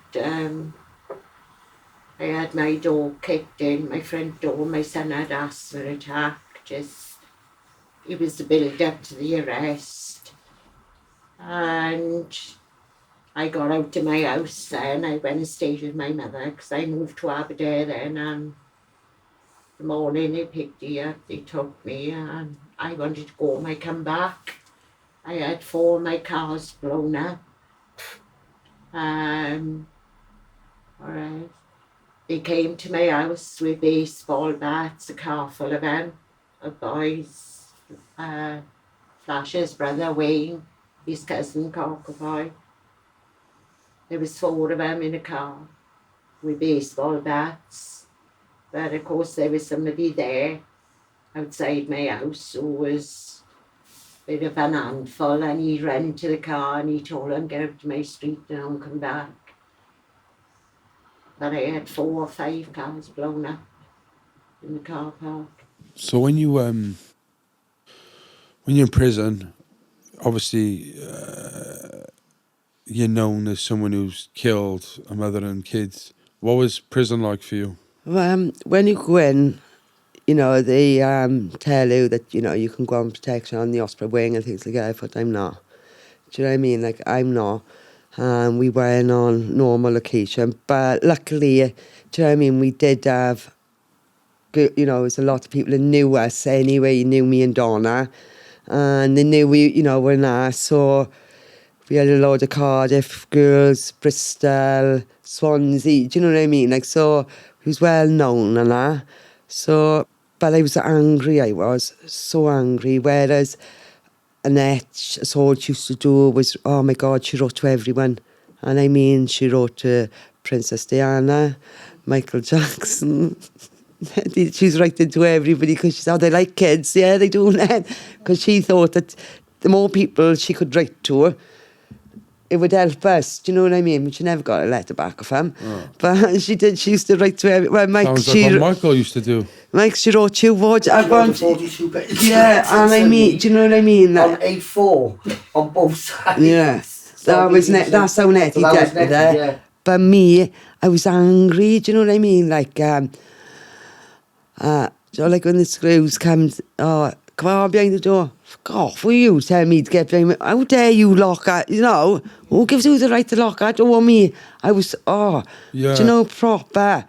[SPEAKER 3] I had my door kicked in, my front door. My son had asthma attack. It was the build up to the arrest. And I got out of my house then. I went and stayed with my mother because I moved to Aberdeen then, and the morning they picked me up, they took me, and I wanted to go home. I come back. I had 4 of my cars blown up. Alright. they came to my house with baseball bats, a car full of them, of boys. Flash's brother Wayne, his cousin Cockapie. There was 4 of them in a car with baseball bats. But of course there was somebody there outside my house who was a bit of an handful, and he ran to the car and he told them, get out to my street and don't come back. But I had 4 or 5 cars blown up in the car park.
[SPEAKER 1] So when you're in prison, obviously you're known as someone who's killed a mother and kids. What was prison like for you?
[SPEAKER 2] When you go in, you know, they tell you that, you know, you can go on protection on the hospital wing and things like that, but I'm not. Do you know what I mean? Like, I'm not. We went on normal location, but luckily, do you know what I mean? We did have, you know, there's a lot of people that knew us anyway, knew me and Donna, and they knew we, you know, were nice, so we had a load of Cardiff girls, Bristol, Swansea, do you know what I mean? Like, so he was well known and that. So, but I was angry, I was so angry. Whereas Annette, so all she used to do was, oh my God, she wrote to everyone. And I mean, she wrote to Princess Diana, Michael Jackson. She's writing to everybody because she said, oh, they like kids. Yeah, they do that. Because she thought that the more people she could write to, it would help us. Do you know what I mean? But she never got a letter back of him. Oh. But she did. She used to write to everyone. Well, Mike,
[SPEAKER 1] sounds like what Michael used to do.
[SPEAKER 2] Mike, she wrote you what?
[SPEAKER 4] I got 42 pages.
[SPEAKER 2] Yeah, and I mean, do you know what I mean?
[SPEAKER 4] On A4 on both sides.
[SPEAKER 2] Yeah, that was that's how Nettie dealt with it. Yeah. But me, I was angry. Do you know what I mean? Like, so like when the screws comes, oh, come on behind the door. Fuck off, will you tell me to get behind me? How dare you lock it? You know, who gives you the right to lock it? Or me? I was, do you know, proper.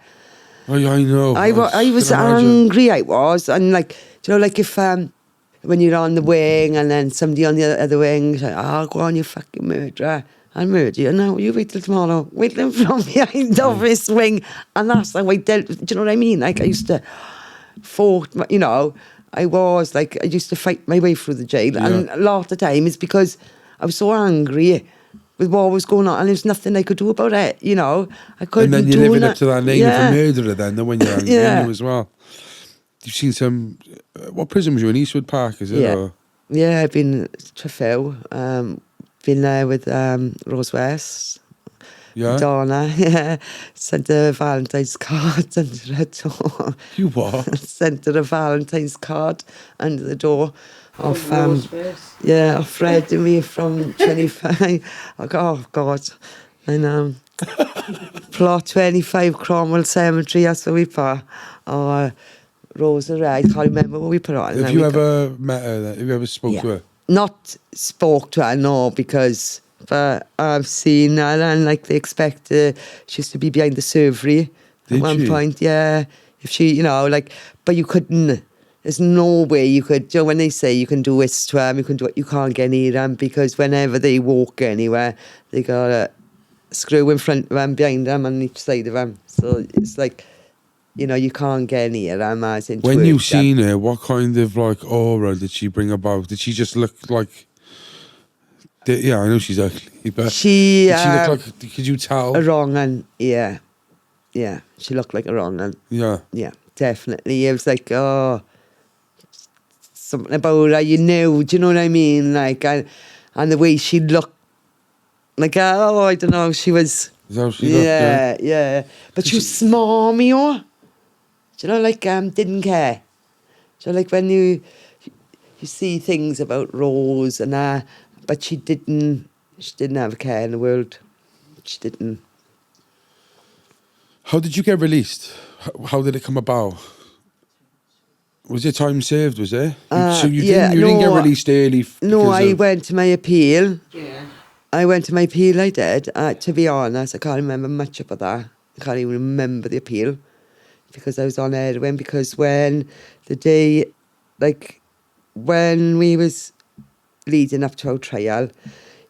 [SPEAKER 1] Oh, yeah, I know.
[SPEAKER 2] I was angry, I was. And like, do you know, like if, when you're on the wing and then somebody on the other wing is like, oh, go on, you fucking murderer. I'll murder you. No, you wait till tomorrow. Wait till from behind the office wing. And that's how I dealt with, do you know what I mean? Like, I used to fought, you know, I used to fight my way through the jail. Yeah. And a lot of the time it's because I was so angry with what was going on and there was nothing I could do about it, you know. I couldn't.
[SPEAKER 1] And then you're living up to that name of a murderer then when you're angry as well. You've seen some, what prison was you in? Eastwood Park, is it?
[SPEAKER 2] Yeah,
[SPEAKER 1] or?
[SPEAKER 2] Yeah, I've been Trefil, been there with Rose West.
[SPEAKER 1] Yeah.
[SPEAKER 2] Donna, yeah. Sent her a Valentine's card under her door.
[SPEAKER 1] You what?
[SPEAKER 2] Sent her a Valentine's card under the door off off Fred and me from 25. Oh God. And plot 25 Cromwell Cemetery, that's where we put. Rosa Ray, I can't remember what we put on.
[SPEAKER 1] Have you ever met her? Have you ever spoke to her?
[SPEAKER 2] Not spoke to her, no, because but I've seen her and like they expect she used to be behind the servery at one point, yeah. If she, you know, like, but you couldn't, there's no way you could, you know, when they say you can do this to them, you can do it, you can't get near them because whenever they walk anywhere, they got a screw in front of them, behind them, on each side of them. So it's like, you know, you can't get near them as in.
[SPEAKER 1] When you've seen her, what kind of like aura did she bring about? Did she just look like? Yeah, I know she's ugly, but did she look like? Could you tell?
[SPEAKER 2] A wrong un, yeah. She looked like a wrong un. Yeah, definitely. It was like, something about her you knew. Do you know what I mean? Like, and the way she looked, like, I don't know. She was.
[SPEAKER 1] Is that how she looked?
[SPEAKER 2] Yeah. But she was smarmy, or. Do you know, like, didn't care. So, like, when you see things about Rose and that, but she didn't have a care in the world. She didn't.
[SPEAKER 1] How did you get released? How did it come about? Was your time served, was it? So you didn't get released early?
[SPEAKER 2] No, I went to my appeal. Yeah. I went to my appeal, I did. To be honest, I can't remember much about that. I can't even remember the appeal because I was on heroin. Because when the day, like, when we was leading up to our trial,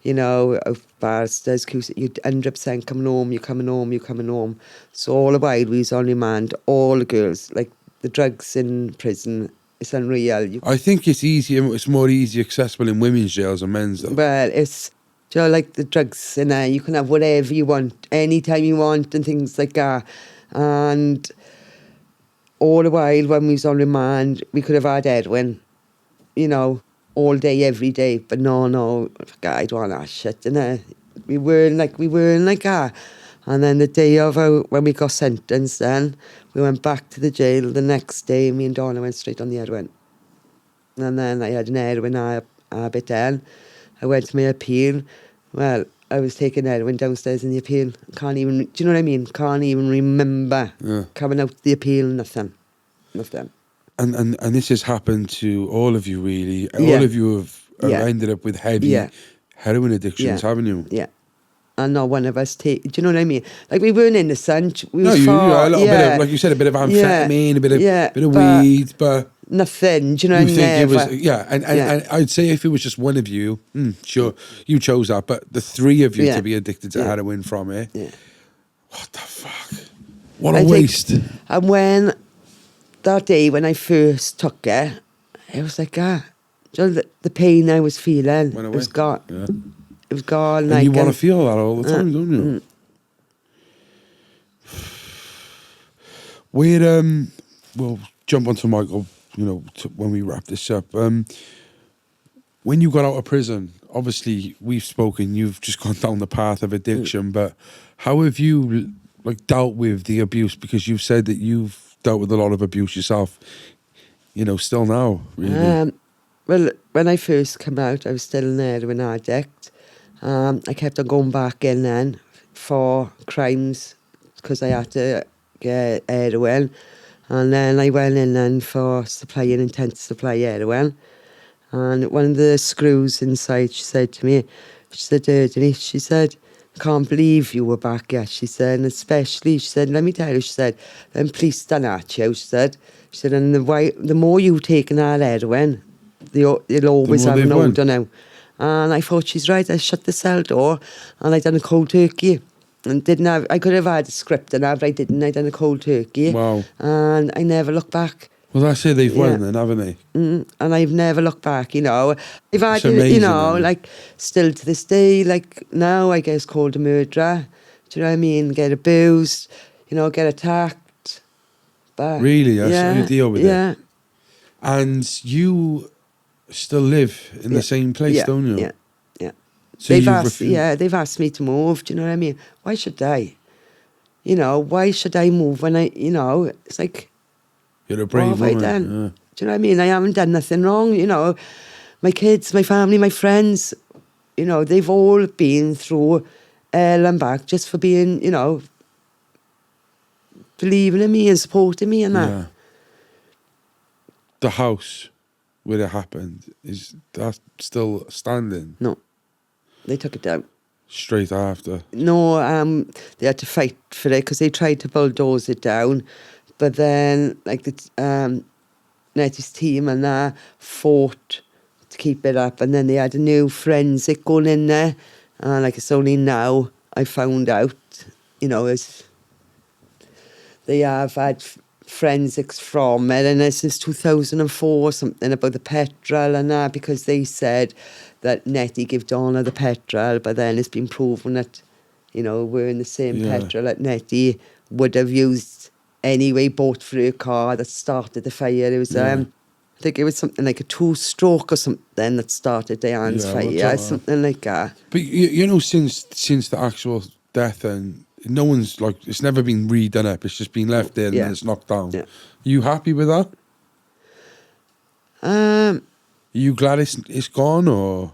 [SPEAKER 2] you know, of barristers, you'd 100% coming home, you're coming home, you're coming home. So all the while we was on remand, all the girls, like the drugs in prison, it's unreal.
[SPEAKER 1] I think it's easier. It's more easy accessible in women's jails than men's, though.
[SPEAKER 2] Well, it's, you know, like the drugs in there, you can have whatever you want, anytime you want and things like that. And all the while when we was on remand, we could have had heroin, you know, all day, every day. But no, I don't want that shit, innit? We weren't like that. And then the day of when we got sentenced then, we went back to the jail the next day, me and Donna went straight on the heroin. And then I had an heroin habit then. I went to my appeal. Well, I was taking heroin downstairs in the appeal. Can't even, do you know what I mean? Can't even remember coming out the appeal, nothing.
[SPEAKER 1] And this has happened to all of you, really.
[SPEAKER 2] Yeah.
[SPEAKER 1] All of you have ended up with heavy heroin addictions, haven't you?
[SPEAKER 2] Yeah. And not one of us do you know what I mean? Like, we weren't innocent. We
[SPEAKER 1] No,
[SPEAKER 2] was
[SPEAKER 1] you
[SPEAKER 2] far,
[SPEAKER 1] a little bit of, like you said, a bit of amphetamine, a bit of
[SPEAKER 2] but
[SPEAKER 1] weed, but
[SPEAKER 2] nothing. Do you know?
[SPEAKER 1] you think
[SPEAKER 2] never.
[SPEAKER 1] it was, and I'd say if it was just one of you, sure, you chose that, but the three of you to be addicted to heroin from it, what the fuck? What a waste.
[SPEAKER 2] And when that day when I first took it was like, you know, the pain I was feeling, it was gone.
[SPEAKER 1] Yeah.
[SPEAKER 2] It was gone.
[SPEAKER 1] And
[SPEAKER 2] like,
[SPEAKER 1] you want to feel that all the time, don't you? We'll jump onto Michael, you know, when we wrap this up. When you got out of prison, obviously we've spoken, you've just gone down the path of addiction, but how have you dealt with the abuse? Because you've said that you've dealt with a lot of abuse yourself, you know, still now, really.
[SPEAKER 2] Well, when I first came out, I was still an heroin addict. I kept on going back in then for crimes because I had to get heroin. And then I went in then for supplying intent to supply heroin. And one of the screws inside, she said to me, she said, Denise, she said, can't believe you were back yet, she said, and especially, she said, let me tell you, she said, them police done at you, she said, and the more you taking that heroin, you'll always have an order now. And I thought, she's right. I shut the cell door and I done a cold turkey. And I could have had a script and but I didn't. I done a cold turkey.
[SPEAKER 1] Wow.
[SPEAKER 2] And I never looked back.
[SPEAKER 1] Well, that's it. They've won then, haven't they?
[SPEAKER 2] And I've never looked back, you know. I've had,
[SPEAKER 1] It's amazing,
[SPEAKER 2] you know,
[SPEAKER 1] isn't it?
[SPEAKER 2] like, still to this day, like, now I get called a murderer. Do you know what I mean? Get abused, you know, get attacked. But
[SPEAKER 1] Really? That's how you deal with it?
[SPEAKER 2] Yeah.
[SPEAKER 1] And you still live in the same place, don't you?
[SPEAKER 2] Yeah.
[SPEAKER 1] So
[SPEAKER 2] they've asked me to move, do you know what I mean? Why should I? You know, why should I move when it's like,
[SPEAKER 1] You're a brave
[SPEAKER 2] what have
[SPEAKER 1] woman.
[SPEAKER 2] I done?
[SPEAKER 1] Yeah.
[SPEAKER 2] Do you know what I mean? I haven't done nothing wrong, you know. My kids, my family, my friends, you know, they've all been through hell and back just for being, you know, believing in me and supporting me and that.
[SPEAKER 1] Yeah. The house where it happened, is that still standing?
[SPEAKER 2] No, they took it down.
[SPEAKER 1] Straight after?
[SPEAKER 2] No, they had to fight for it because they tried to bulldoze it down. But then, like, Nettie's team and that fought to keep it up. And then they had a new forensic going in there. And, like, it's only now I found out, you know, they have had forensics from it. And it's since 2004, something about the petrol and that, because they said that Nettie gave Donna the petrol, but then it's been proven that, you know, we're in the same petrol that Nettie would have used anyway, bought for her car that started the fire. It was, I think it was something like a 2-stroke or something that started Diane's fire, something like that.
[SPEAKER 1] But, you know, since the actual death, and no one's, like, it's never been redone up, it's just been left there and then it's knocked down.
[SPEAKER 2] Yeah.
[SPEAKER 1] You happy with that? Are you glad it's gone, or?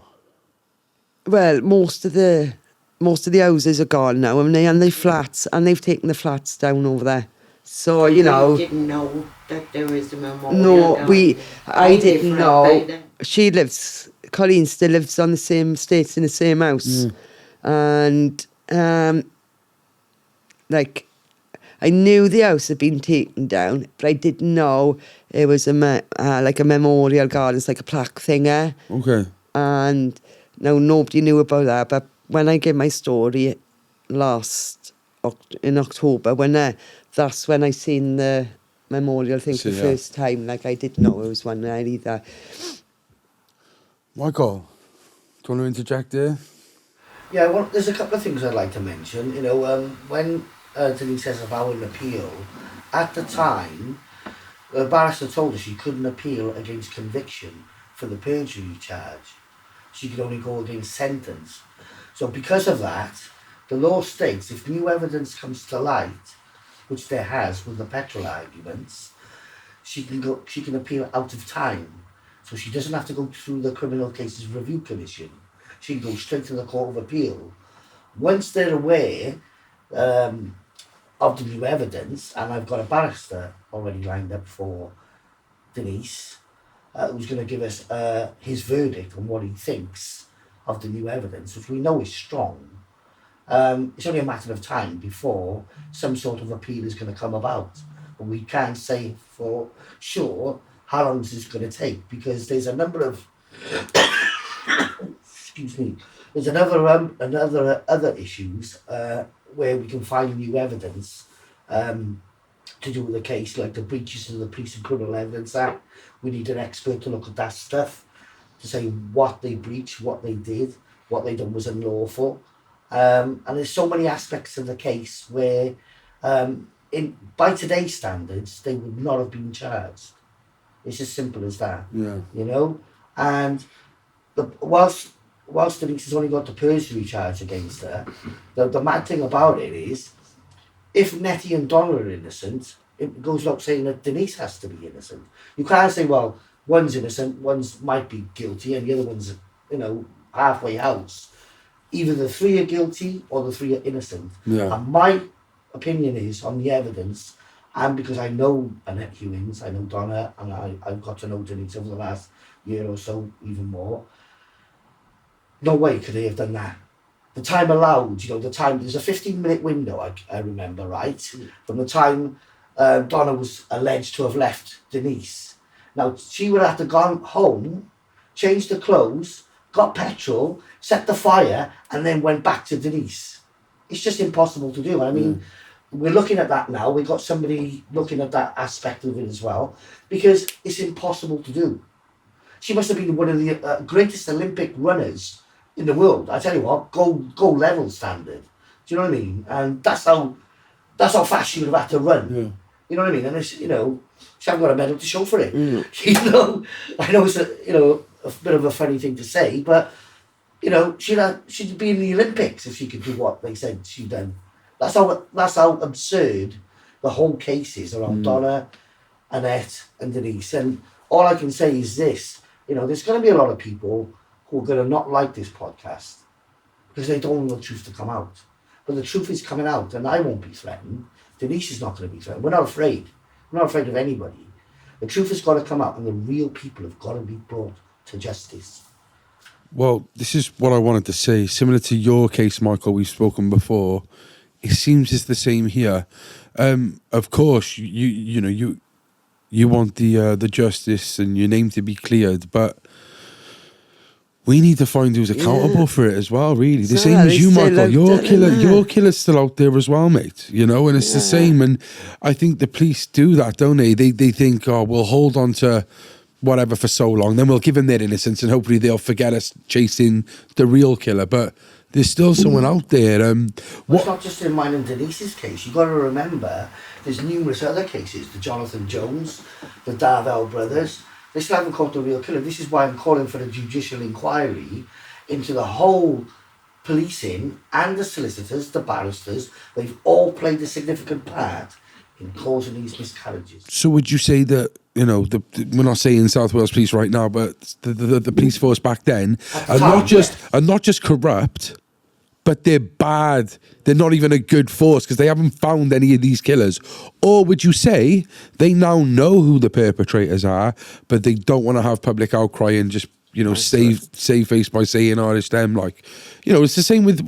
[SPEAKER 2] Well, most of the houses are gone now, and they flats, and they've taken the flats down over there. So, you know,
[SPEAKER 3] We didn't know that there was a memorial.
[SPEAKER 2] no, I didn't know.
[SPEAKER 3] Then.
[SPEAKER 2] Colleen still lives on the same estates in the same house, and like, I knew the house had been taken down, but I didn't know it was like a memorial garden, it's like a plaque thing,
[SPEAKER 1] Okay.
[SPEAKER 2] and Now, nobody knew about that, but when I gave my story in October, that's when I seen the memorial thing for the first time. Like, I didn't know it was one there either.
[SPEAKER 1] Michael, do you want to interject there?
[SPEAKER 4] Yeah, well, there's a couple of things I'd like to mention. You know, when Denise says about an appeal, at the time, the barrister told her she couldn't appeal against conviction for the perjury charge. She could only go against sentence. So because of that, the law states if new evidence comes to light, which there has with the petrol arguments, she can appeal out of time. So she doesn't have to go through the Criminal Cases Review Commission. She can go straight to the Court of Appeal. Once they're aware of the new evidence, and I've got a barrister already lined up for Denise, who's going to give us his verdict on what he thinks of the new evidence, which we know is strong. It's only a matter of time before some sort of appeal is going to come about. But we can't say for sure how long this is going to take, because there's a number of excuse me, there's other issues where we can find new evidence to do with the case, like the breaches of the Police and Criminal Evidence Act. We need an expert to look at that stuff, to say what they breached, what they did, what they done was unlawful. And there's so many aspects of the case where, by today's standards, they would not have been charged. It's as simple as that.
[SPEAKER 1] Yeah.
[SPEAKER 4] You know? And whilst Denise has only got the perjury charge against her, the mad thing about it is, if Nettie and Donna are innocent, it goes without saying that Denise has to be innocent. You can't say, well, one's innocent, one's might be guilty, and the other one's, halfway house. Either the three are guilty or the three are innocent.
[SPEAKER 1] Yeah.
[SPEAKER 4] And my opinion is, on the evidence, and because I know Annette Hewins, I know Donna, and I've got to know Denise over the last year or so, even more, no way could they have done that. The time allowed, there's a 15-minute window, I remember, right? From the time Donna was alleged to have left Denise. Now, she would have to gone home, changed the clothes, got petrol, set the fire, and then went back to Denise. It's just impossible to do. I mean, we're looking at that now. We've got somebody looking at that aspect of it as well, because it's impossible to do. She must have been one of the greatest Olympic runners in the world. I tell you what, gold level standard. Do you know what I mean? And that's how fast she would have had to run. Yeah. You know what I mean? And it's, she hasn't got a medal to show for it. I know it's a bit of a funny thing to say, but she'd be in the Olympics if she could do what they said she'd done. That's how absurd the whole case is around Donna, Annette, and Denise. And all I can say is this: there's going to be a lot of people who are going to not like this podcast because they don't want the truth to come out. But the truth is coming out, and I won't be threatened. Denise is not going to be threatened. We're not afraid. We're not afraid of anybody. The truth has got to come out, and the real people have got to be brought to justice.
[SPEAKER 1] Well, this is what I wanted to say. Similar to your case, Michael, we've spoken before. It seems it's the same here. Of course, you want the justice and your name to be cleared, but we need to find who's accountable for it as well, really. The same as you, Michael. Your killer's still out there as well, mate. And it's the same. And I think the police do that, don't they? They think, we'll hold on to whatever for so long, then we'll give them their innocence and hopefully they'll forget us chasing the real killer. But there's still someone out there.
[SPEAKER 4] It's not just in mine and Denise's case. You've got to remember there's numerous other cases. The Jonathan Jones, the Darvell brothers. They still haven't caught the real killer. This is why I'm calling for a judicial inquiry into the whole policing and the solicitors, the barristers. They've all played a significant part in causing these miscarriages.
[SPEAKER 1] So would you say that, we're not saying South Wales Police right now, but the police force back then are not just corrupt, but they're bad. They're not even a good force because they haven't found any of these killers? Or would you say they now know who the perpetrators are, but they don't want to have public outcry and just save face by saying, "Oh, it's them." Like, it's the same with,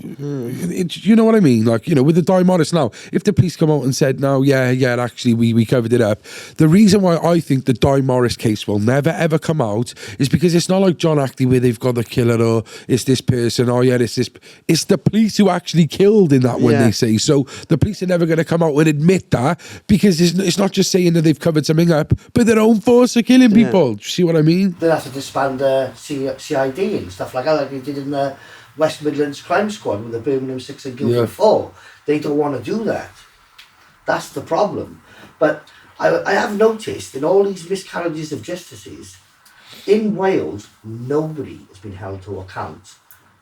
[SPEAKER 1] you know what I mean? Like, with the Di Morris now, if the police come out and said, "No, yeah, actually, we covered it up," the reason why I think the Di Morris case will never ever come out is because it's not like John Ackley where they've got the killer or it's this person. Oh yeah, it's this. It's the police who actually killed in that one.
[SPEAKER 2] Yeah.
[SPEAKER 1] They say so. The police are never going to come out and admit that because it's not just saying that they've covered something up, but their own force are killing people. Do you see what I mean?
[SPEAKER 4] They'll have to disband CID and stuff like that, like they did in the West Midlands Crime Squad with the Birmingham 6 and Guildford 4. They don't want to do that. That's the problem. But I have noticed in all these miscarriages of justices, in Wales, nobody has been held to account.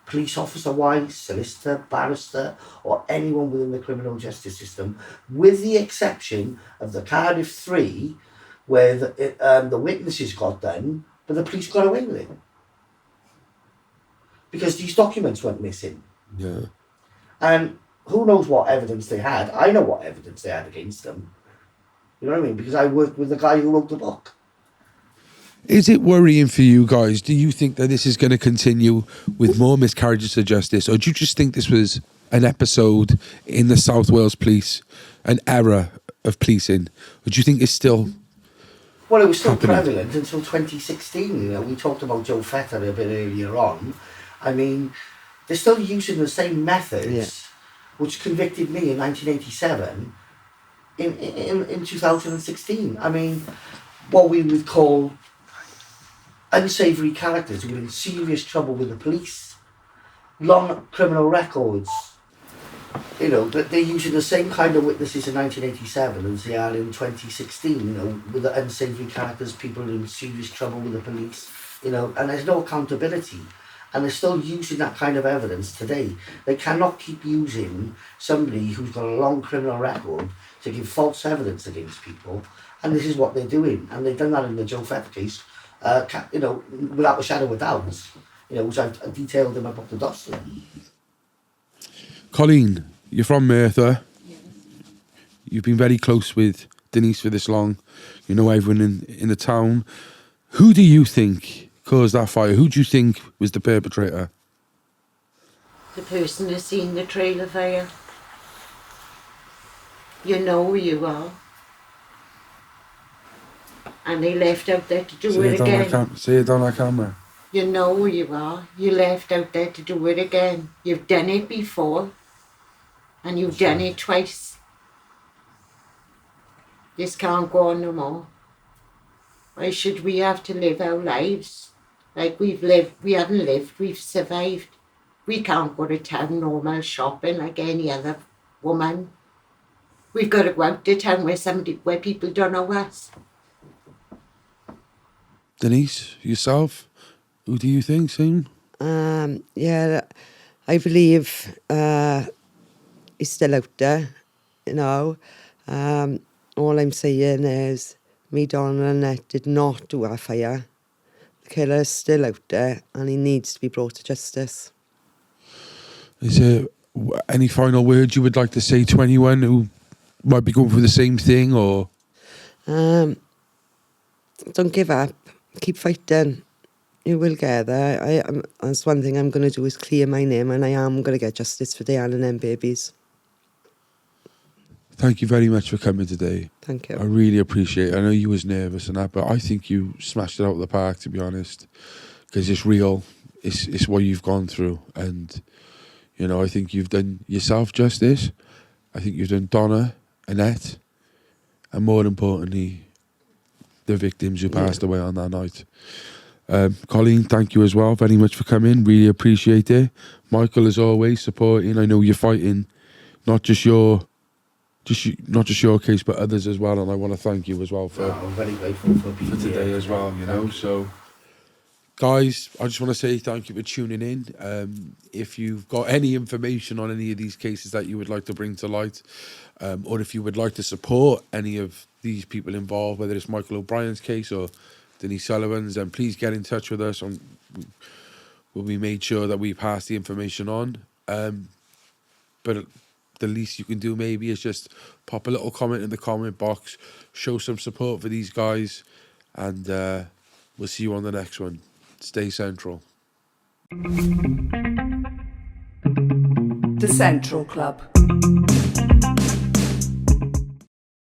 [SPEAKER 4] Police officer wise, solicitor, barrister, or anyone within the criminal justice system, with the exception of the Cardiff 3, where the witnesses got done, but the police got away with it. Because these documents went missing.
[SPEAKER 1] Yeah.
[SPEAKER 4] And who knows what evidence they had. I know what evidence they had against them. You know what I mean? Because I worked with the guy who wrote the book.
[SPEAKER 1] Is it worrying for you guys? Do you think that this is going to continue with more miscarriages of justice? Or do you just think this was an episode in the South Wales police, an era of policing? Or do you think it's still...
[SPEAKER 4] Well, it was still
[SPEAKER 1] happening?
[SPEAKER 4] prevalent until 2016. We talked about Joe Fetter a bit earlier on. I mean, they're still using the same methods, which convicted me in 1987 in 2016. I mean, what we would call unsavoury characters who were in serious trouble with the police, long criminal records. But they're using the same kind of witnesses in 1987 as they are in 2016, with the unsavoury characters, people in serious trouble with the police, and there's no accountability. And they're still using that kind of evidence today. They cannot keep using somebody who's got a long criminal record to give false evidence against people. And this is what they're doing. And they've done that in the Joe Fetter case, without a shadow of a doubt, which I detailed in my book, The Dossier.
[SPEAKER 1] Colleen, you're from Merthyr. Yeah. You've been very close with Denise for this long. You know everyone in the town. Who do you think caused that fire? Who do you think was the perpetrator?
[SPEAKER 3] The person that's seen the trailer fire. You know who you are. And they left out there to do it again.
[SPEAKER 1] Say it on our camera.
[SPEAKER 3] You know who you are. You left out there to do it again. You've done it before. And you've done it twice. This can't go on no more. Why should we have to live our lives like we've lived? We haven't lived, we've survived. We can't go to town normal shopping like any other woman. We've got to go out to town where people don't know us.
[SPEAKER 1] Denise, yourself, who do you think, Sam?
[SPEAKER 2] Yeah, I believe he's still out there, all I'm saying is me, Donna and Annette did not do our fire. The killer's still out there and he needs to be brought to justice.
[SPEAKER 1] Is there any final words you would like to say to anyone who might be going through the same thing, or?
[SPEAKER 2] Don't give up. Keep fighting. You will get there. That's one thing I'm going to do is clear my name, and I am going to get justice for Diane and them babies.
[SPEAKER 1] Thank you very much for coming today.
[SPEAKER 2] Thank you.
[SPEAKER 1] I really appreciate it. I know you was nervous and that, but I think you smashed it out of the park, to be honest, because it's real. It's what you've gone through, and I think you've done yourself justice. I think you've done Donna, Annette, and more importantly, the victims who passed away on that night. Colleen, thank you as well very much for coming. Really appreciate it. Michael, as always, supporting. I know you're fighting not just your case, but others as well. And I want to thank you as well for.
[SPEAKER 4] I'm very grateful for being
[SPEAKER 1] for today
[SPEAKER 4] here
[SPEAKER 1] as well. So, guys, I just want to say thank you for tuning in. If you've got any information on any of these cases that you would like to bring to light, or if you would like to support any of these people involved, whether it's Michael O'Brien's case or Denise Sullivan's, then please get in touch with us. We'll be made sure that we pass the information on. But the least you can do maybe is just pop a little comment in the comment box, show some support for these guys, and we'll see you on the next one. Stay central.
[SPEAKER 5] The Central Club.